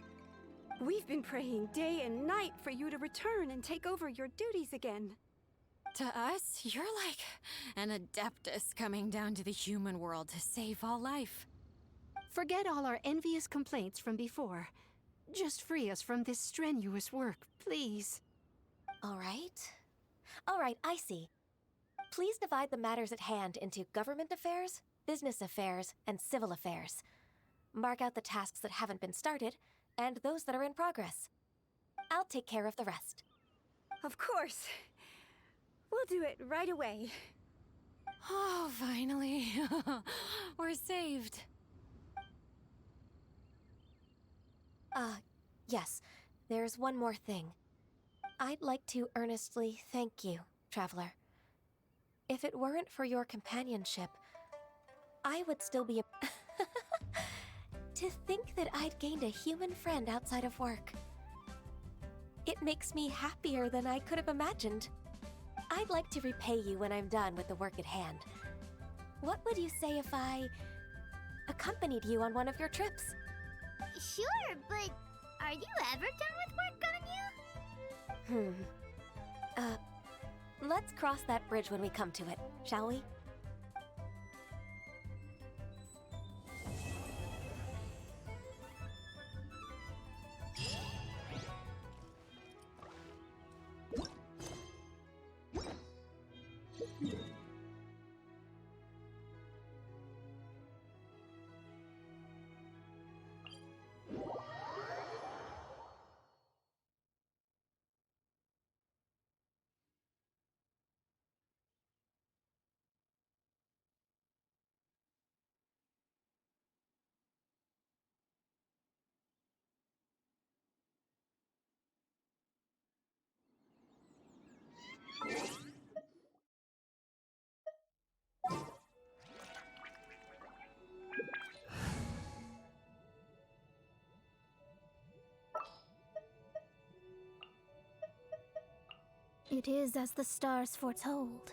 We've been praying day and night for you to return and take over your duties again. To us, you're like an adeptus coming down to the human world to save all life. Forget all our envious complaints from before. Just free us from this strenuous work, please. All right, I see. Please divide the matters at hand into government affairs, business affairs, and civil affairs. Mark out the tasks that haven't been started, and those that are in progress. I'll take care of the rest. Of course. We'll do it right away. Oh, finally. We're saved. Yes. There's one more thing. I'd like to earnestly thank you, Traveler. If it weren't for your companionship, I would still be a... To think that I'd gained a human friend outside of work. It makes me happier than I could have imagined. I'd like to repay you when I'm done with the work at hand. What would you say if I accompanied you on one of your trips? Sure, but are you ever done with work, Ganyu? Let's cross that bridge when we come to it, shall we? It is as the stars foretold.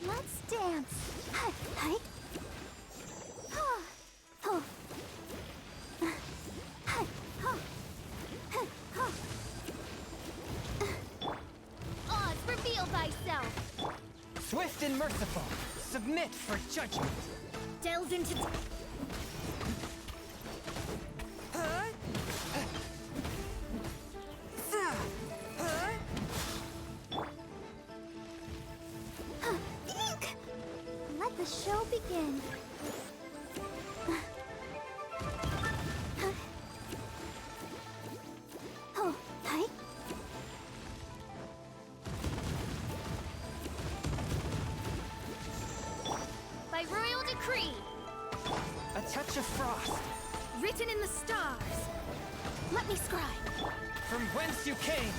Let's dance. Hi, hi. Oh, oh. Hi, oh. Oh. Oz, reveal thyself. Swift and merciful, submit for judgment. Delve into. Let the show begin. Oh, hi. By royal decree. A touch of frost. Written in the stars. Let me scribe. From whence you came.